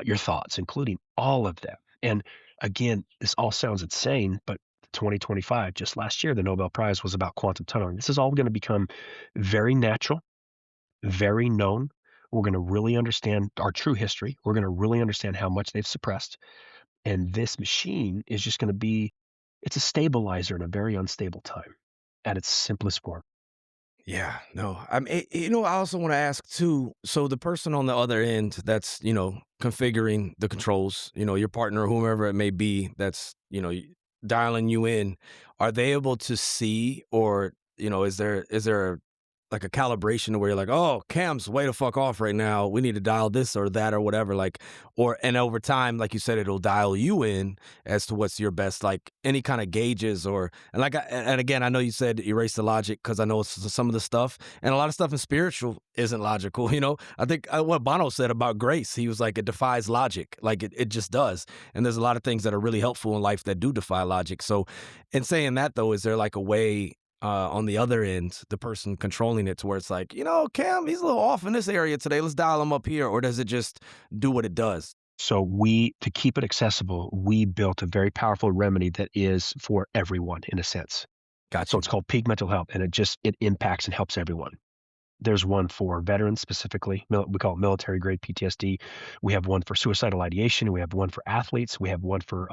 your thoughts, including all of them. And again, this all sounds insane, but 2025, just last year, the Nobel Prize was about quantum tunneling. This is all going to become very natural, very known. We're going to really understand our true history. We're going to really understand how much they've suppressed. And this machine is just going to be, it's a stabilizer in a very unstable time at its simplest form. Yeah, no. I also want to ask too. So the person on the other end that's, configuring the controls, your partner, whomever it may be, that's, dialing you in, are they able to see or, is there like a calibration where you're like, oh, Cam's way the fuck off right now. We need to dial this or that or whatever. Like, and over time, like you said, it'll dial you in as to what's your best, like any kind of gauges or, and like, and again, I know you said erase the logic because I know some of the stuff and a lot of stuff in spiritual isn't logical. I think what Bono said about grace, he was like, it defies logic. Like it just does. And there's a lot of things that are really helpful in life that do defy logic. So in saying that though, is there like a way on the other end, the person controlling it to where it's like, Cam, he's a little off in this area today. Let's dial him up here. Or does it just do what it does? So to keep it accessible, we built a very powerful remedy that is for everyone in a sense. Got So you. it's called peak mental health, and it impacts and helps everyone. There's one for veterans specifically. We call it military grade PTSD. We have one for suicidal ideation. We have one for athletes. We have one for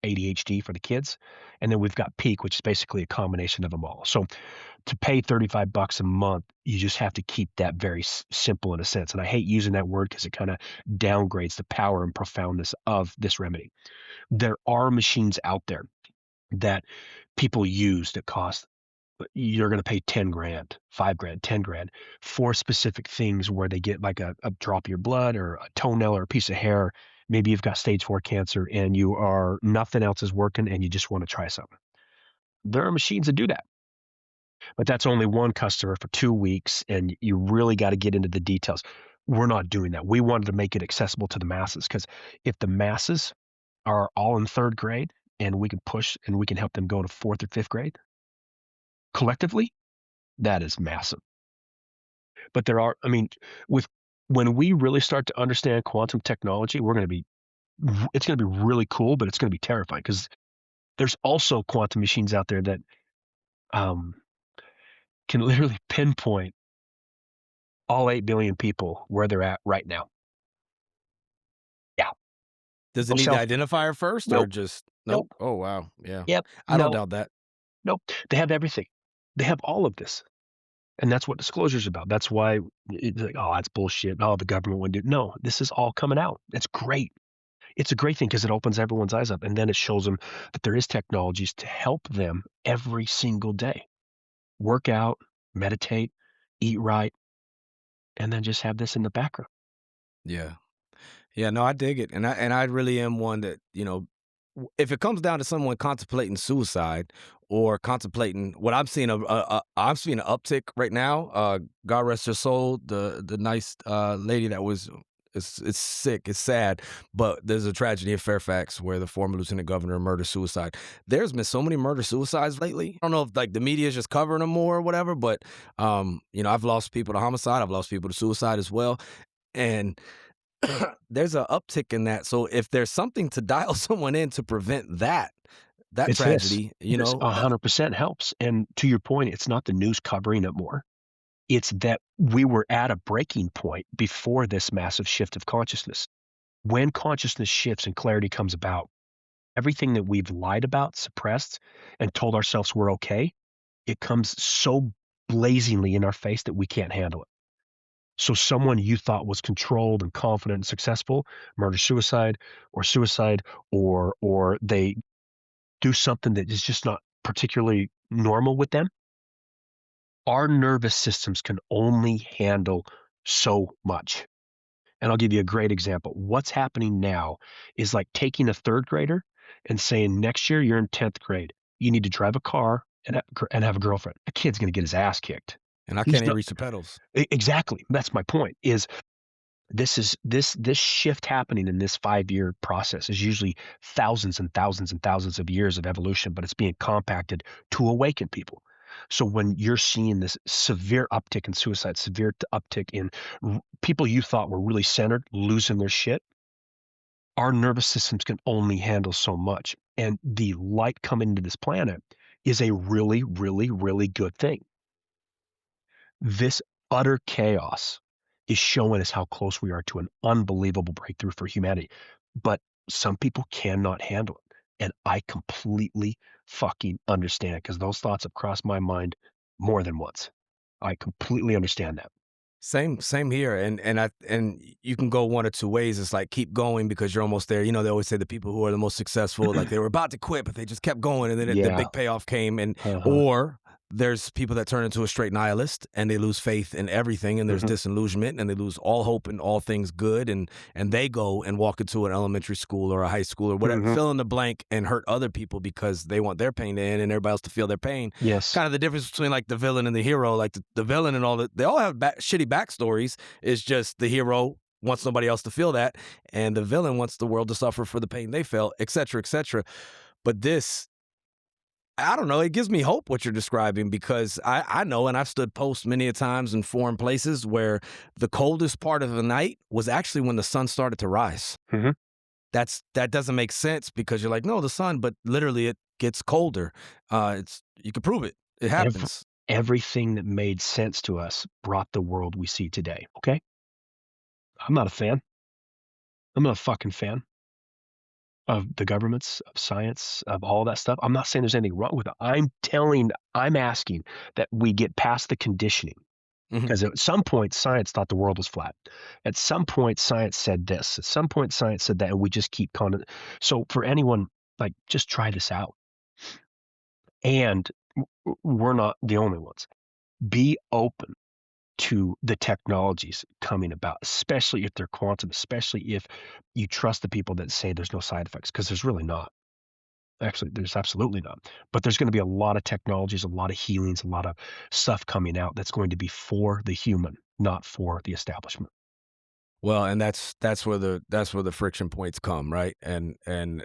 ADHD for the kids. And then we've got Peak, which is basically a combination of them all. So to pay $35 a month, you just have to keep that very simple in a sense. And I hate using that word because it kind of downgrades the power and profoundness of this remedy. There are machines out there that people use that cost you're gonna pay 10 grand, 5 grand, 10 grand for specific things where they get like a drop of your blood or a toenail or a piece of hair. Maybe you've got stage 4 cancer and you are nothing else is working and you just wanna try something. There are machines that do that, but that's only one customer for 2 weeks, and you really gotta get into the details. We're not doing that. We wanted to make it accessible to the masses because if the masses are all in 3rd grade and we can push and we can help them go to 4th or 5th grade collectively, that is massive. But there are I mean, with when we really start to understand quantum technology, it's gonna be really cool, but it's gonna be terrifying because there's also quantum machines out there that, um, can literally pinpoint all 8 billion people where they're at right now. Yeah. Does it No need the self identifier first or Nope, just nope, nope? Oh, wow. Yeah. yep, I don't no, doubt that. nope. They have everything. They have all of this, and that's what disclosure is about. That's why it's like, "Oh, that's bullshit. Oh, the government wouldn't do" No, this is all coming out. It's great. It's a great thing because it opens everyone's eyes up, and then it shows them that there is technologies to help them every single day. Work out, meditate, eat right, and then just have this in the background. Yeah. Yeah, no, I dig it, and I really am one that, if it comes down to someone contemplating suicide or contemplating what I'm seeing I'm seeing an uptick right now. God rest her soul, the nice lady that was it's sick, it's sad, but there's a tragedy in Fairfax where the former lieutenant governor murder suicide. There's been so many murder suicides lately. I don't know if like the media is just covering them more or whatever, but I've lost people to homicide, I've lost people to suicide as well, and there's a uptick in that, so if there's something to dial someone in to prevent that It's this. tragedy, This 100% helps, and to your point, it's not the news covering it more. It's that we were at a breaking point before this massive shift of consciousness. When consciousness shifts and clarity comes about, everything that we've lied about, suppressed, and told ourselves we're okay, it comes so blazingly in our face that we can't handle it. So someone you thought was controlled and confident and successful, murder suicide, or they do something that is just not particularly normal with them. Our nervous systems can only handle so much. And I'll give you a great example. What's happening now is like taking a 3rd grader and saying, next year you're in 10th grade. You need to drive a car and have a girlfriend. A kid's going to get his ass kicked. and I He's can't even not reach the pedals. exactly. That's my point. Is this shift happening in this 5-year process is usually thousands and thousands and thousands of years of evolution, but it's being compacted to awaken people. So when you're seeing this severe uptick in suicide, severe uptick in people you thought were really centered losing their shit, our nervous systems can only handle so much. And the light coming into this planet is a really, really, really good thing. This utter chaos is showing us how close we are to an unbelievable breakthrough for humanity. But some people cannot handle it. And I completely fucking understand because those thoughts have crossed my mind more than once. I completely understand that. Same here, and you can go one or two ways. It's like keep going because you're almost there. They always say the people who are the most successful, like they were about to quit, but they just kept going, and then the Yeah. big payoff came. And Uh-huh. or there's people that turn into a straight nihilist and they lose faith in everything, and there's Hmm. disillusionment, and they lose all hope in all things good, and they go and walk into an elementary school or a high school or whatever, Hmm. fill in the blank, and hurt other people because they want their pain to end and everybody else to feel their pain. Yes. Kind of the difference between like the villain and the hero. Like the villain and all that, they all have shitty backstories. It's just the hero wants nobody else to feel that, and the villain wants the world to suffer for the pain they felt, et cetera, et cetera. But this, I don't know, it gives me hope what you're describing because I know, and I've stood posts many a times in foreign places where the coldest part of the night was actually when the sun started to rise. Hmm. That doesn't make sense because you're like, no, the sun, but literally it gets colder. It's you can prove it. It Every, happens. everything that made sense to us brought the world we see today. Okay. I'm not a fan. I'm not a fucking fan of the governments, of science, of all that stuff. I'm not saying there's anything wrong with it. I'm asking that we get past the conditioning. Mhm. Because at some point, science thought the world was flat. At some point, science said this. At some point, science said that, and we just so for anyone, like, just try this out. And We're not the only ones. Be open to the technologies coming about, especially if they're quantum, especially if you trust the people that say there's no side effects, because there's really not. Actually, there's absolutely not. But there's going to be a lot of technologies, a lot of healings, a lot of stuff coming out that's going to be for the human, not for the establishment. Well, and that's where the friction points come, right? And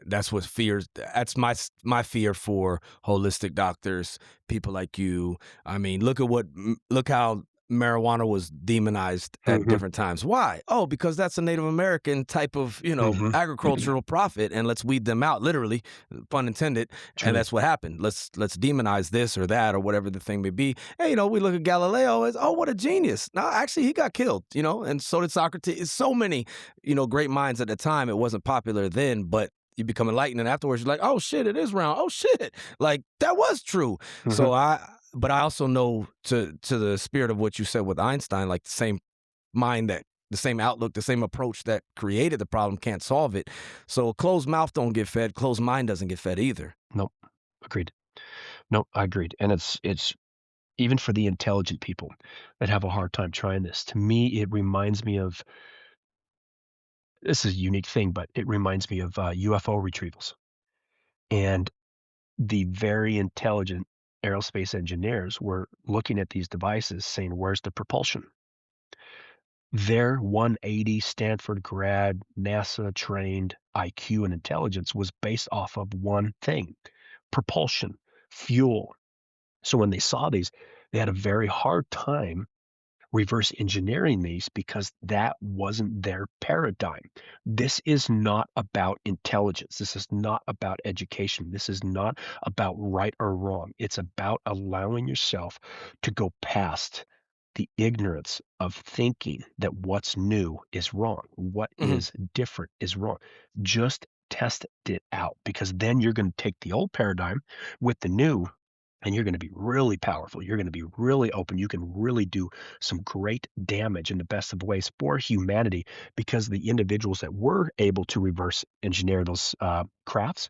that's what fears. That's my fear for holistic doctors, people like you. I mean, look how marijuana was demonized at Hmm. different times. Why? Oh, because that's a Native American type of Hmm. agricultural profit, and let's weed them out, literally, pun intended. And Truly. that's what happened. Let's demonize this or that or whatever the thing may be. And we look at Galileo as, oh, what a genius. No, actually, he got killed, and so did Socrates. So many, great minds at the time. It wasn't popular then, but you become enlightened, and afterwards, you're like, oh shit, it is round. Oh shit, like that was true. Hmm. But I also know to the spirit of what you said with Einstein, like the same outlook, the same approach that created the problem can't solve it. So closed mouth don't get fed, closed mind doesn't get fed either. Nope. Agreed. No, I agreed. And it's even for the intelligent people that have a hard time trying this. To me, it reminds me of this is a unique thing, but it reminds me of UFO retrievals. And the very intelligent aerospace engineers were looking at these devices saying, where's the propulsion? Their 180 Stanford grad, NASA trained IQ and intelligence was based off of one thing: propulsion, fuel. So when they saw these, they had a very hard time reverse engineering these because that wasn't their paradigm. This is not about intelligence. This is not about education. This is not about right or wrong. It's about allowing yourself to go past the ignorance of thinking that what's new is wrong, what Mhm. is different is wrong. Just test it out, because then you're going to take the old paradigm with the new, and you're going to be really powerful. You're going to be really open. You can really do some great damage in the best of ways for humanity, because the individuals that were able to reverse engineer those crafts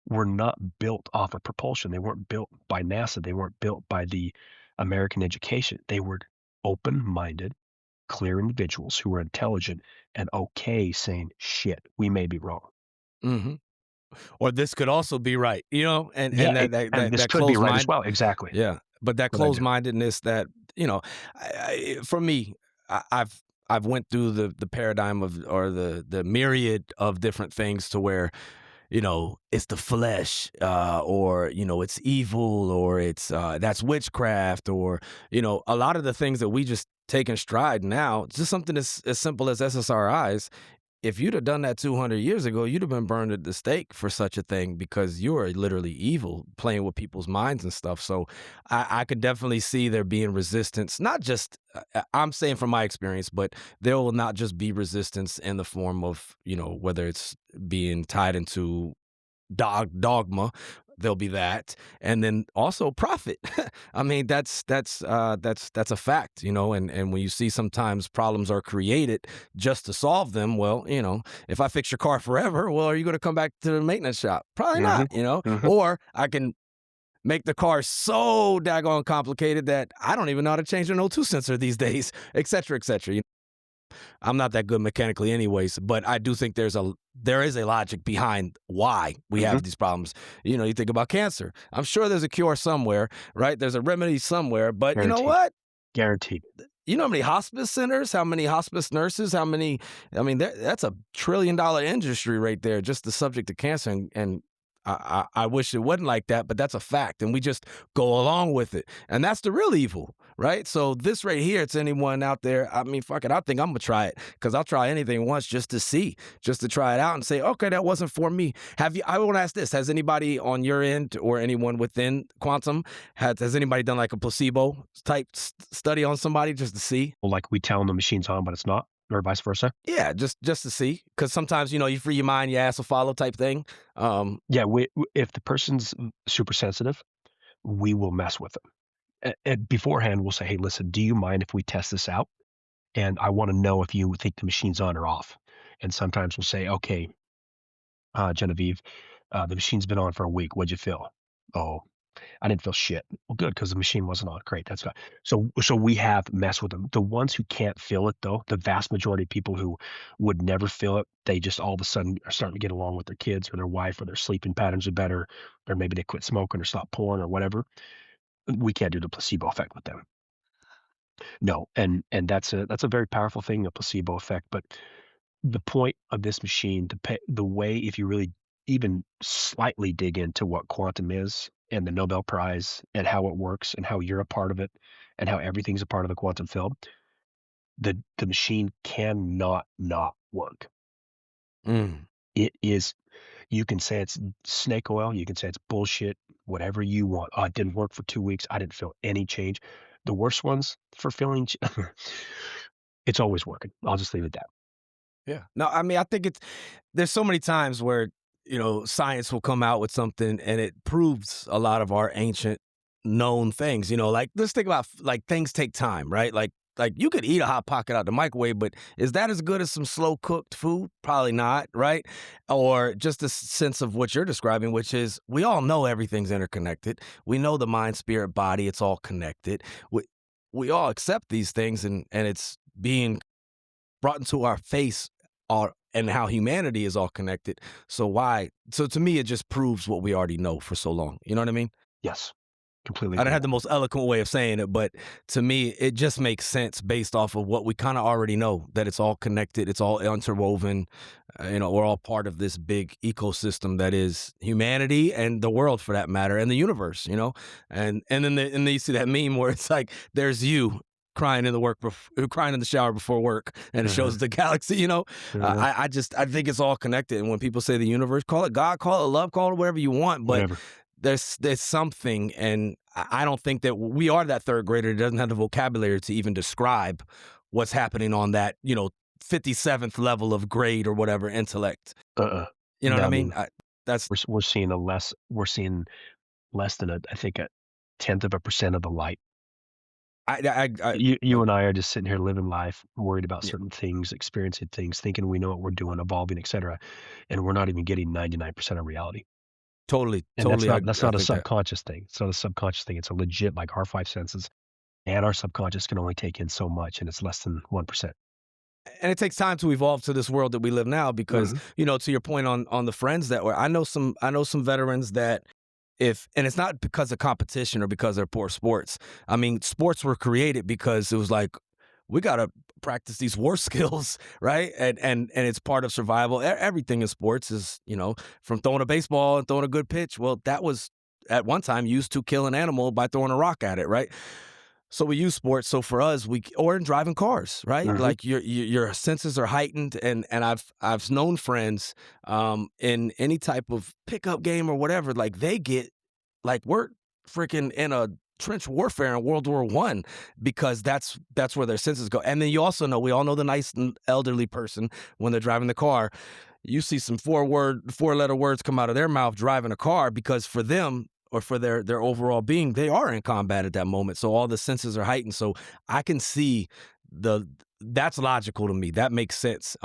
were not built off of propulsion. They weren't built by NASA. They weren't built by the American education. They were open minded, clear individuals who were intelligent and okay saying, shit, we may be wrong. Mhm. Or this could also be right, Yeah. and And this that could be closed right as mind. well. Exactly. Yeah, but that Good idea. closed-mindedness that, for me, I've went through the paradigm of or the myriad of different things to where, it's the flesh, or, it's evil, or it's, that's witchcraft, or, a lot of the things that we just take in stride now, just something as simple as SSRIs. If you'd have done that 200 years ago, you'd have been burned at the stake for such a thing because you are literally evil, playing with people's minds and stuff. So I could definitely see there being resistance, not just, I'm saying from my experience, but there will not just be resistance in the form of, whether it's being tied into dogma. There'll be that, and then also profit. I mean, that's a fact, and when you see sometimes problems are created just to solve them, well, if I fix your car forever, well, are you going to come back to the maintenance shop? Probably Hmm. not, Hmm. or I can make the car so daggone complicated that I don't even know how to change an O2 sensor these days, et cetera, et cetera. I'm not that good mechanically anyways, but I do think there is a logic behind why we Hmm. have these problems. You think about cancer. I'm sure there's a cure somewhere, right? There's a remedy somewhere, but you know Guaranteed. what? Guaranteed. You know how many hospice centers, how many hospice nurses, how many I mean, that's $1 trillion industry right there, just the subject of cancer, and I wish it wasn't like that, but that's a fact, and we just go along with it, and that's the real evil, right? So this right here, to anyone out there, I mean, fuck it, I think I'm gonna try it because 'cause I'll try anything once just to see, just to try it out and say, "Okay, that wasn't for me." I wanna ask this, has anybody on your end or anyone within quantum, has anybody done, like, a placebo type study on somebody just to see? Well, like we tell them the machine's on, but it's not, or vice versa. Yeah, just to see, because sometimes, you free your mind, your ass will follow type thing. Yeah, if the person's super sensitive, we will mess with them. Beforehand, we'll say, "Hey, listen, do you mind if we test this out? And I want to know if you think the machine's on or off." And sometimes we'll say, "Okay, Genevieve, the machine's been on for a week. What'd you feel?" "Oh." I didn't feel shit. Well, good, because the machine wasn't on. Great, that's good. So we have messed with them. The ones who can't feel it though, the vast majority of people who would never feel it, they just all of a sudden are starting to get along with their kids or their wife, or their sleeping patterns are better, or maybe they quit smoking or stop porn or whatever. We can't do the placebo effect with them. No, and that's a very powerful thing, a placebo effect. But the point of this machine, the way, if you really even slightly dig into what quantum is and the Nobel Prize and how it works and how you're a part of it and how everything's a part of the quantum field, the machine cannot not work. Mm. It is, you can say it's snake oil, you can say it's bullshit, whatever you want. Oh, it didn't work for 2 weeks. I didn't feel any change. The worst ones for feeling, it's always working. I'll just leave it at that. Yeah. No, I mean, I think there's so many times where, science will come out with something and it proves a lot of our ancient known things, like let's think about like things take time, right? Like you could eat a hot pocket out the microwave, but is that as good as some slow cooked food? Probably not, right? Or just a sense of what you're describing, which is we all know everything's interconnected. We know the mind, spirit, body, it's all connected. We all accept these things and it's being brought into our face and how humanity is all connected. So why? So to me, it just proves what we already know for so long. You know what I mean? Yes, completely I don't agree. have the most eloquent way of saying it, but to me, it just makes sense based off of what we kind of already know that it's all connected, it's all interwoven. We're all part of this big ecosystem that is humanity and the world, for that matter, and the universe. And then you see that meme where it's like there's you crying in crying in the shower before work, and it shows Uh-huh, the galaxy. uh-huh, I think it's all connected. And when people say the universe, call it God, call it love, call it whatever you want, but whatever. there's something, and I don't think that we are that third grader that doesn't have the vocabulary to even describe what's happening on that 57th level of grade or whatever intellect. Uh-uh. You know what No, I I mean? mean, That's we're seeing less than I think a tenth of a percent of the light. I You like and I are just sitting here living life, worried about yeah, certain things, experiencing things, thinking we know what we're doing, evolving, etc. And we're not even getting 99% of reality. totally, And that's totally. not that's I not a think that. subconscious thing. It's not a subconscious thing. It's a legit, like, our five senses, and our subconscious can only take in so much, and it's less than 1%. And it takes time to evolve to this world that we live now because Mhm. to your point on the friends that were, I know some veterans that, if and it's not because of competition or because they're poor sports. I mean, sports were created because it was like we got to practice these war skills, right? And it's part of survival. Everything in sports is, from throwing a baseball and throwing a good pitch. Well, that was at one time used to kill an animal by throwing a rock at it, right? So we use sports. So for us, or in driving cars, right? Mhm. Like your senses are heightened, and I've known friends in any type of pickup game or whatever. Like they get like we're freaking in a trench warfare in World War I because that's where their senses go. And then we all know the nice elderly person when they're driving the car. You see some four-letter words come out of their mouth driving a car because for them or for their overall being, they are in combat at that moment. So all the senses are heightened. So I can see the that's logical to me. That makes sense.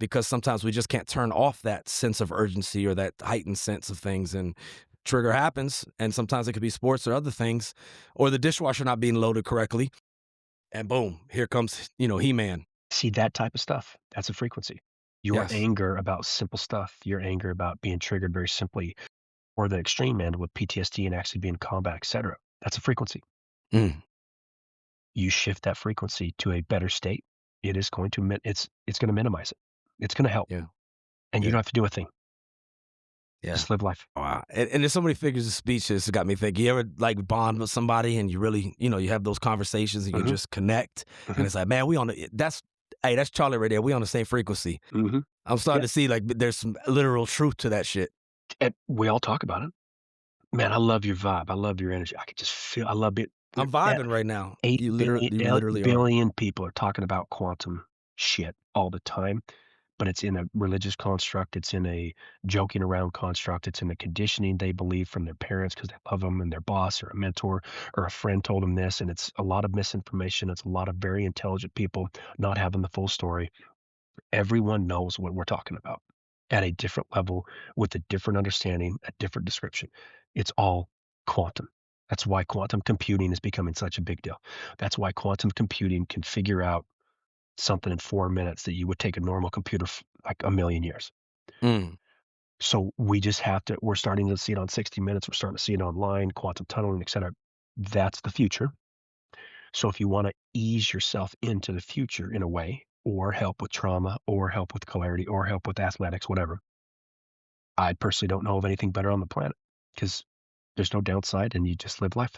Because sometimes we just can't turn off that sense of urgency or that heightened sense of things, and trigger happens. And sometimes it could be sports or other things, or the dishwasher not being loaded correctly, and boom, here comes He-Man. See, that type of stuff, that's a frequency. Your Yes. anger about simple stuff, your anger about being triggered very simply, or the extreme end with PTSD and actually being in combat, etc. That's a frequency. Mm, You shift that frequency to a better state, it is going to it's going to minimize it. It's going to help, yeah. and you Yeah. don't have to do a thing. Yeah. Just live life. Wow. And there's so many figures of speech that's got me thinking. You ever like bond with somebody and you really, you have those conversations and you Mhm, just connect, and mhm, it's like, man, we on the that's Charlie right there. We on the same frequency. mhm. I'm starting Yeah, to see like there's some literal truth to that shit. and we all talk about it. Man, I love your vibe. I love your energy. I could just feel I love it. I'm Eh, vibing right now. 8 You literally are. billion people are talking about quantum shit all the time, but it's in a religious construct, it's in a joking around construct, it's in the conditioning they believe from their parents because they love them and their boss or a mentor or a friend told them this, and it's a lot of misinformation, it's a lot of very intelligent people not having the full story. Everyone knows what we're talking about at a different level with a different understanding, a different description. It's all quantum. That's why quantum computing is becoming such a big deal. That's why quantum computing can figure out something in 4 minutes that you would take a normal computer like a million years. Mm, So we just have to we're starting to see it on 60 Minutes, we're starting to see it online, quantum tunneling, et cetera. That's the future. So if you wanna ease yourself into the future in a way, or help with trauma, or help with clarity, or help with athletics, whatever, I personally don't know of anything better on the planet because there's no downside and you just live life.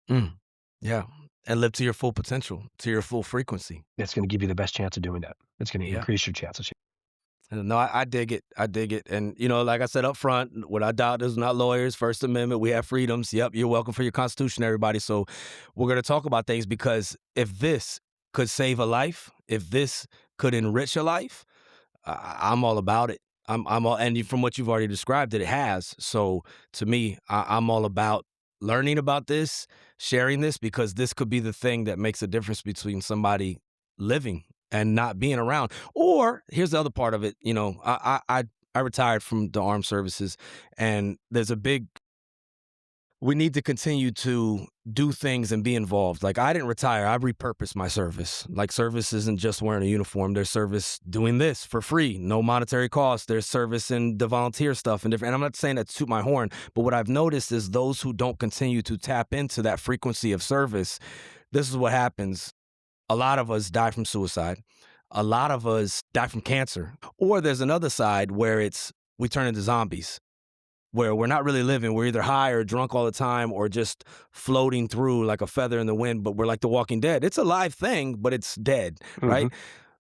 mm. Yeah, and live to your full potential, to your full frequency. It's gonna give you the best chance of doing that. It's gonna Yeah. increase your chances. No, I dig it. I dig it. And, like I said up front, without doctors, not lawyers, First Amendment, we have freedoms. Yep, you're welcome for your Constitution, everybody. So we're going to talk about things because if this could save a life, if this could enrich a life, I'm all about it. I'm all, and from what you've already described, it has. So to me, I'm all about learning about this, sharing this, because this could be the thing that makes a difference between somebody living and not being around. Or here's the other part of it. I retired from the armed services, and there's a big we need to continue to do things and be involved. Like I didn't retire, I repurposed my service. Like service isn't just wearing a uniform. There's service doing this for free, no monetary cost. There's service in the volunteer stuff and different. And I'm not saying that to toot my horn, but what I've noticed is those who don't continue to tap into that frequency of service, this is what happens. A lot of us die from suicide. A lot of us die from cancer. Or there's another side where we turn into zombies where we're not really living. We're either high or drunk all the time or just floating through like a feather in the wind, but we're like the walking dead. It's a live thing, but it's dead, Mhm. right?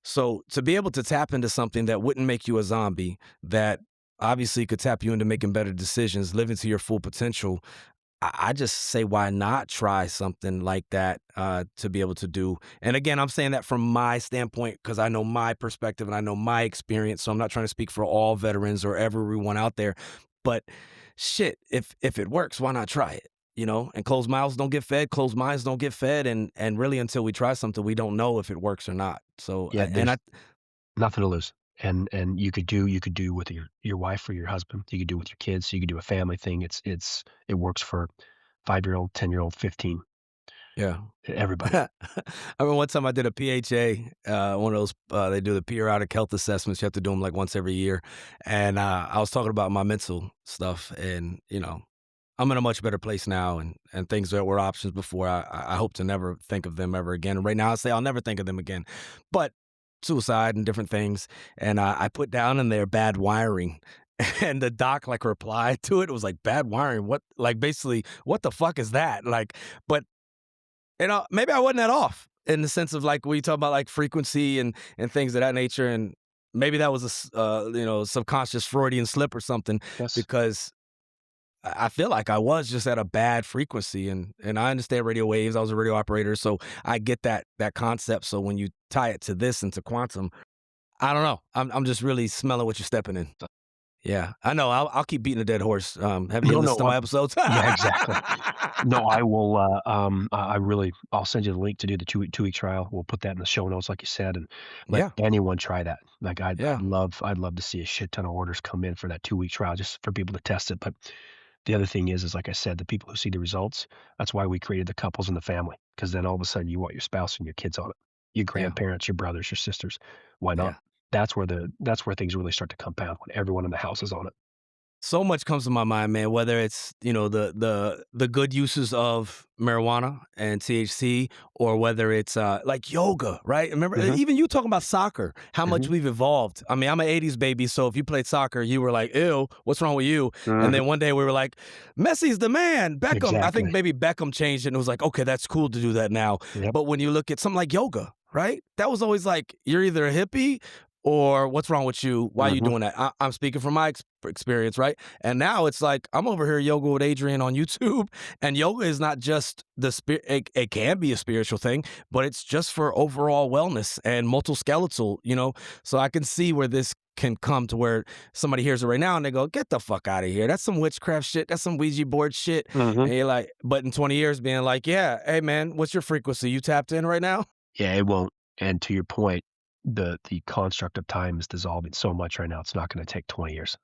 So to be able to tap into something that wouldn't make you a zombie, that obviously could tap you into making better decisions, living to your full potential, I just say, why not try something like that to be able to do? And again, I'm saying that from my standpoint because I know my perspective and I know my experience. So I'm not trying to speak for all veterans or everyone out there. But shit, if it works, why not try it? And closed mouths don't get fed, closed minds don't get fed, and really until we try something, we don't know if it works or not. So Yeah, and I there's nothing to lose. And you could do with your wife or your husband. You could do with your kids. You could do a family thing. It works for 5-year-old, 10-year-old, 15, yeah. everybody. I remember one time I did a PHA, one of those, they do the periodic health assessments. You have to do them like once every year. And I was talking about my mental stuff. And, I'm in a much better place now. And things that were options before, I hope to never think of them ever again. Right now, I say I'll never think of them again. But suicide and different things. And I put down in there bad wiring. And the doc like replied to it. It was like bad wiring. What, like basically, what the fuck is that? Like, but maybe I wasn't that off in the sense of like when you talk about like frequency and things of that nature, and maybe that was subconscious Freudian slip or something Yes. because I feel like I was just at a bad frequency, and I understand radio waves. I was a radio operator, so I get that concept. So when you tie it to this and to quantum, I don't know. I'm just really smelling what you're stepping in. Yeah, I know. I'll keep beating a dead horse. Have you No, listened no. to my episodes? Yeah, exactly. No, I will. I'll send you the link to do the 2-week trial. We'll put that in the show notes, like you said, and let Yeah, anyone try that. Like yeah, I'd love to see a shit ton of orders come in for that 2-week trial, just for people to test it. But the other thing is like I said, the people who see the results. That's why we created the couples and the family, because then all of a sudden you want your spouse and your kids on it, your yeah, grandparents, your brothers, your sisters. Why not? yeah. That's where things really start to compound when everyone in the house is on it. So much comes to my mind, man, whether it's, the good uses of marijuana and THC or whether it's like yoga, right? Remember Hmm. even you talking about soccer, how much Hmm. we've evolved. I mean, I'm an 80s baby, so if you played soccer, you were like, "Ew, what's wrong with you?" And Hmm. then one day we were like, "Messi's the man, Beckham." I think Exactly. maybe Beckham changed it and it was like, "Okay, that's cool to do that now." Yep. But when you look at something like yoga, right? That was always like, you're either a hippie or what's wrong with you? Why are you Hmm. doing that? I'm speaking from my experience, right? And now it's like I'm over here yoga with Adrian on YouTube, and yoga is not just the spirit. It can be a spiritual thing, but it's just for overall wellness and musculoskeletal. So I can see where this can come to where somebody hears it right now and they go, "Get the fuck out of here! That's some witchcraft shit. That's some Ouija board shit." Hmm. And you're like, but in 20 years, being like, "Yeah, hey man, what's your frequency? You tapped in right now?" Yeah, it won't. And to your point, the construct of time is dissolving so much right now. It's not going to take 20 years.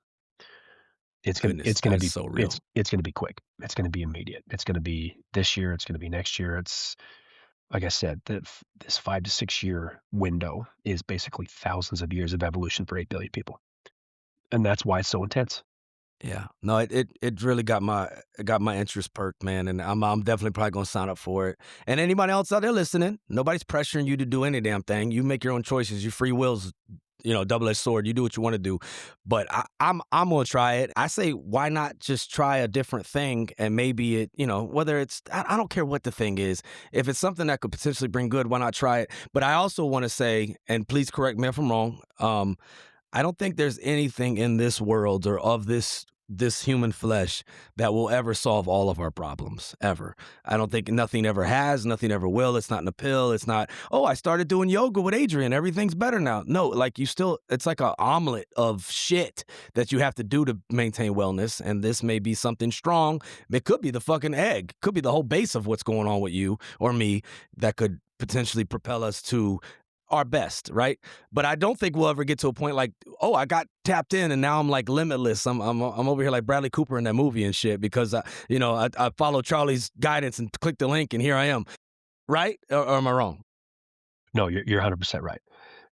Goodness, it's gonna that's be so real. it's gonna be quick. It's gonna be immediate. It's gonna be this year, it's gonna be next year. It's like I said, this 5 to 6 year window is basically thousands of years of evolution for 8 billion people, and that's why it's so intense. Yeah. No, it really got my interest perked, man, and I'm definitely probably gonna sign up for it. And anybody else out there listening, nobody's pressuring you to do any damn thing. You make your own choices. Your free will's, double-edged sword. You do what you want to do. But I'm gonna try it. I say, why not just try a different thing, and maybe whether it's I don't care what the thing is. If it's something that could potentially bring good, why not try it? But I also want to say, and please correct me if I'm wrong. I don't think there's anything in this world or of this human flesh that will ever solve all of our problems ever. I don't think nothing ever has, nothing ever will. It's not in a pill. It's not, oh, I started doing yoga with Adrian. Everything's better now. No, like it's like an omelet of shit that you have to do to maintain wellness. And this may be something strong. It could be the fucking egg, could be the whole base of what's going on with you or me that could potentially propel us to our best, right? But I don't think we'll ever get to a point like, oh, I got tapped in and now I'm like limitless. I'm over here like Bradley Cooper in that movie and shit because I followed Charlie's guidance and clicked the link and here I am, right? Or am I wrong? No, you're 100% right.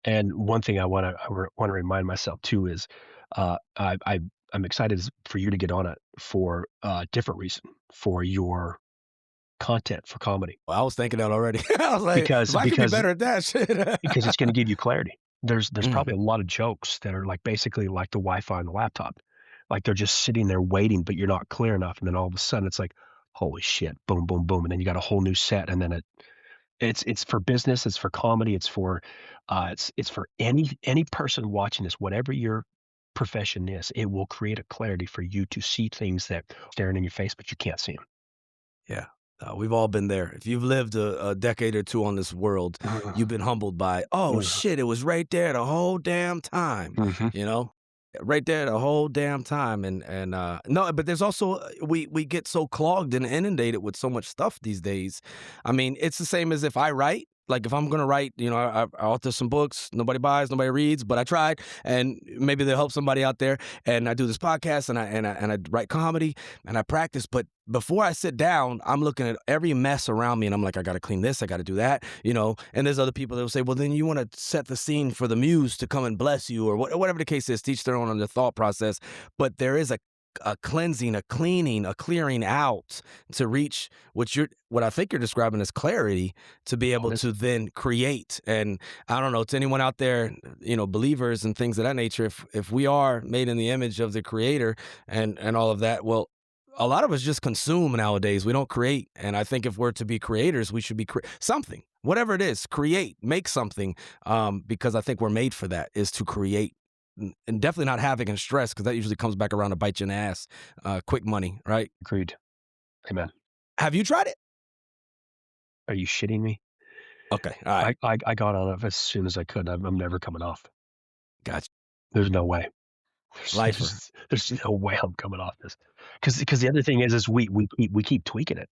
And one thing I wanna remind myself too is, I'm excited for you to get on it for a different reason, for your content, for comedy, Well, I was thinking that already. I was like, if because I could be because better at that shit. because it's gonna give you clarity. There's Mm, probably a lot of jokes that are, like, basically like the Wi-Fi on the laptop. Like, they're just sitting there waiting, but you're not clear enough, and then all of a sudden, it's like, "Holy shit, boom, boom, boom," and then you got a whole new set, and then it's for business, it's for comedy, it's for any person watching this, whatever your profession is, it will create a clarity for you to see things that staring in your face, but you can't see them. yeah. We've all been there. If you've lived a decade or two on this world, you've been humbled by, oh shit, it was right there the whole damn time, Mhm. you know? Right there the whole damn time, no, but there's also we get so clogged and inundated with so much stuff these days. I mean, it's the same as if I write. Like if I'm gonna write, I author some books, nobody buys, nobody reads, but I tried, and maybe they'll help somebody out there. And I do this podcast, and I write comedy, and I practice. But before I sit down, I'm looking at every mess around me, and I'm like, I got to clean this, I got to do that, And there's other people that will say, well, then you want to set the scene for the muse to come and bless you, or whatever the case is. Teach their own on the thought process, but there is a cleansing, a cleaning, a clearing out to reach what I think you're describing as clarity to be able Honest, to then create. And I don't know, to anyone out there, believers and things of that nature, if we are made in the image of the creator and all of that, well, a lot of us just consume nowadays. We don't create. And I think if we're to be creators, we should be something, whatever it is, create, make something. Because I think we're made for that, is to create. And definitely not havoc and stress, because that usually comes back around to bite you in the ass. Quick money, right? agreed. Amen. Have you tried it? Are you shitting me? Okay, all right, I got on it as soon as I could. I'm never coming off. gotcha. There's no way. Lifer. There's no way I'm coming off this. Because the other thing is we keep tweaking it.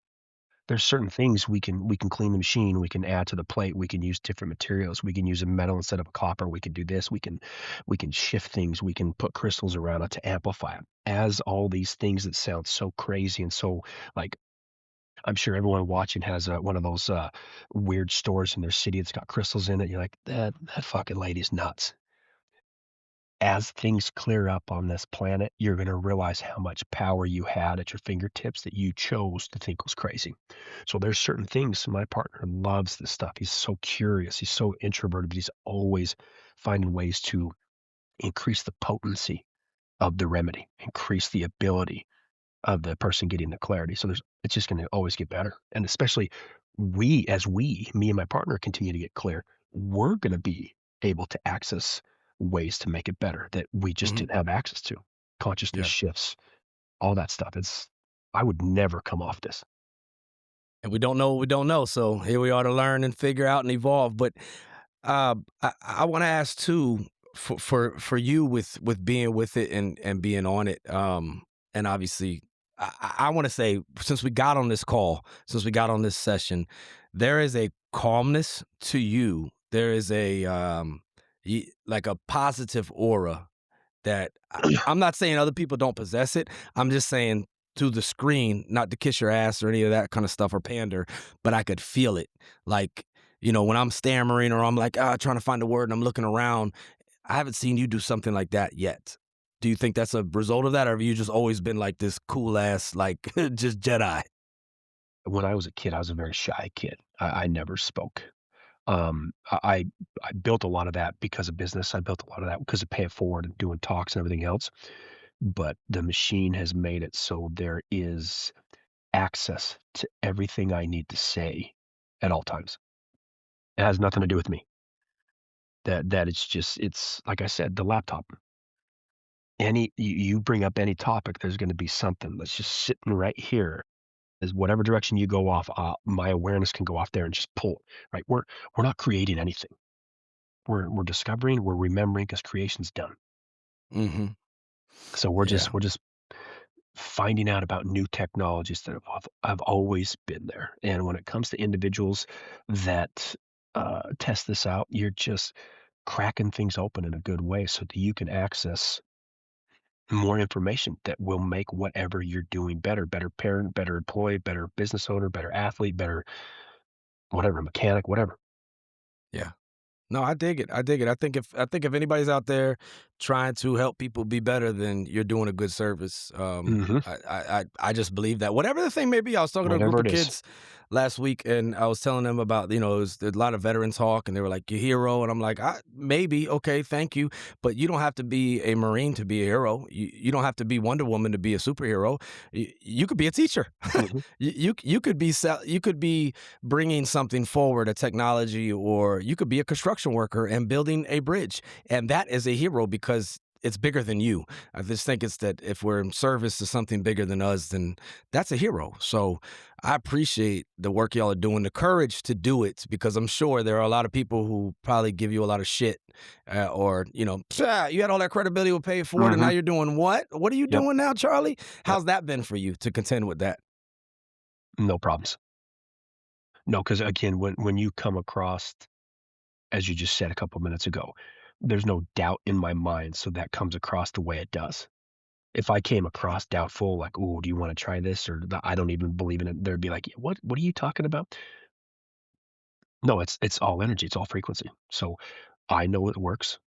There's certain things we can clean the machine, we can add to the plate, we can use different materials, we can use a metal instead of a copper, we can do this, we can shift things, we can put crystals around it to amplify it. As all these things that sound so crazy and so, like, I'm sure everyone watching has, one of those, weird stores in their city that's got crystals in it. You're like, "That fucking lady's nuts." As things clear up on this planet, you're gonna realize how much power you had at your fingertips that you chose to think was crazy. So there's certain things my partner loves this stuff. He's so curious, he's so introverted, but he's always finding ways to increase the potency of the remedy, increase the ability of the person getting the clarity. So it's just gonna always get better. And especially me and my partner continue to get clear, we're gonna be able to access ways to make it better that we just Hmm. didn't have access to. Consciousness Yeah. shifts, all that stuff. I would never come off this. And we don't know what we don't know. So here we are to learn and figure out and evolve. But I want to ask too, for you with being with it and being on it. And obviously, I want to say, since we got on this call, since we got on this session, there is a calmness to you. There is like a positive aura that I'm not saying other people don't possess it. I'm just saying through the screen, not to kiss your ass or any of that kind of stuff or pander, but I could feel it. Like, when I'm stammering or I'm like, trying to find a word and I'm looking around, I haven't seen you do something like that yet. Do you think that's a result of that, or have you just always been like this cool ass, like just Jedi? When I was a kid, I was a very shy kid. I never spoke. I built a lot of that because of business. I built a lot of that because of pay it forward and doing talks and everything else. But the machine has made it so there is access to everything I need to say at all times. It has nothing to do with me. That it's like I said, the laptop. You bring up any topic, there's going to be something that's just sitting right here. Is whatever direction you go off, my awareness can go off there and just pull. Right? We're not creating anything. We're discovering, we're remembering because creation's done. Mhm. So Yeah. we're just finding out about new technologies that have always been there. And when it comes to individuals that test this out, you're just cracking things open in a good way so that you can access more information that will make whatever you're doing better. Better parent, better employee, better business owner, better athlete, better whatever, mechanic, whatever. Yeah. No, I dig it. I dig it. I think if anybody's out there trying to help people be better, then you're doing a good service. Hmm. I just believe that whatever the thing may be. I was talking to a group Whatever of it is. kids last week, and I was telling them about it was a lot of veteran talk, and they were like, "Your hero," and I'm like, "Maybe okay, thank you, but you don't have to be a Marine to be a hero. You don't have to be Wonder Woman to be a superhero. You could be a teacher. Hmm. You could be bringing something forward, a technology, or you could be a construction worker and building a bridge. And that is a hero because it's bigger than you. I just think it's that if we're in service to something bigger than us, then that's a hero. So I appreciate the work y'all are doing, the courage to do it, because I'm sure there are a lot of people who probably give you a lot of shit, or, "Psah, you had all that credibility with pay it forward and now Hmm. you're doing what? What are you Yep. doing now, Charlie?" Yep. How's that been for you to contend with that? No problems. No, because again, when you come across, as you just said a couple minutes ago, there's no doubt in my mind, so that comes across the way it does. If I came across doubtful, like, "Ooh, do you wanna try this?" or "I don't even believe in it," there'd be like, What are you talking about?" No, it's all energy, it's all frequency. So, I know it works.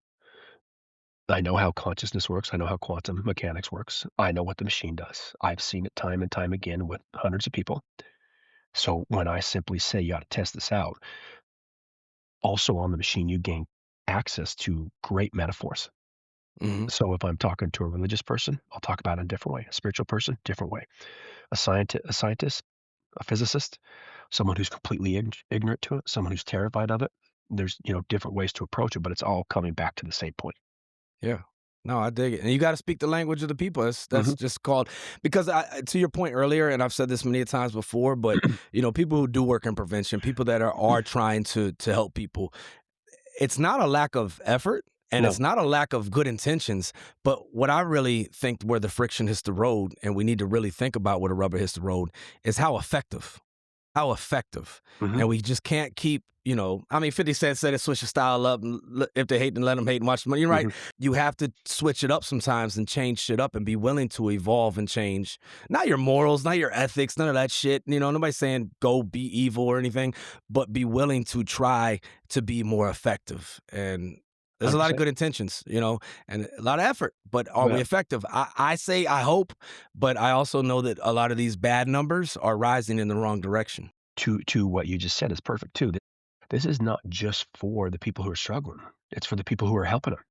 I know how consciousness works, I know how quantum mechanics works, I know what the machine does. I've seen it time and time again with hundreds of people. So, when I simply say, "You ought to test this out," also on the machine, you gain access to great metaphors. Hmm. So if I'm talking to a religious person, I'll talk about it a different way. A spiritual person, different way. A scientist, a physicist, someone who's completely ignorant to it, someone who's terrified of it. There's, different ways to approach it, but it's all coming back to the same point. Yeah. No, I dig it. And you gotta speak the language of the people. That's Mhm. just called, because to your point earlier, and I've said this many times before, but people who do work in prevention, people that are trying to help people, it's not a lack of effort and it's No. not a lack of good intentions. But what I really think where the friction hits the road, and we need to really think about where the rubber hits the road, is how effective. How effective. Mhm. And we just can't keep, I mean, 50 Cent said it, switch your style up. And if they hate, then let them hate and watch the money. You're right. Mhm. You have to switch it up sometimes and change shit up and be willing to evolve and change. Not your morals, not your ethics, none of that shit. Nobody's saying go be evil or anything, but be willing to try to be more effective. And there's a lot of 100%. good intentions, and a lot of effort, but are we Well, effective? I say I hope, but I also know that a lot of these bad numbers are rising in the wrong direction. to what you just said is perfect too. This is not just for the people who are struggling. It's for the people who are helping them.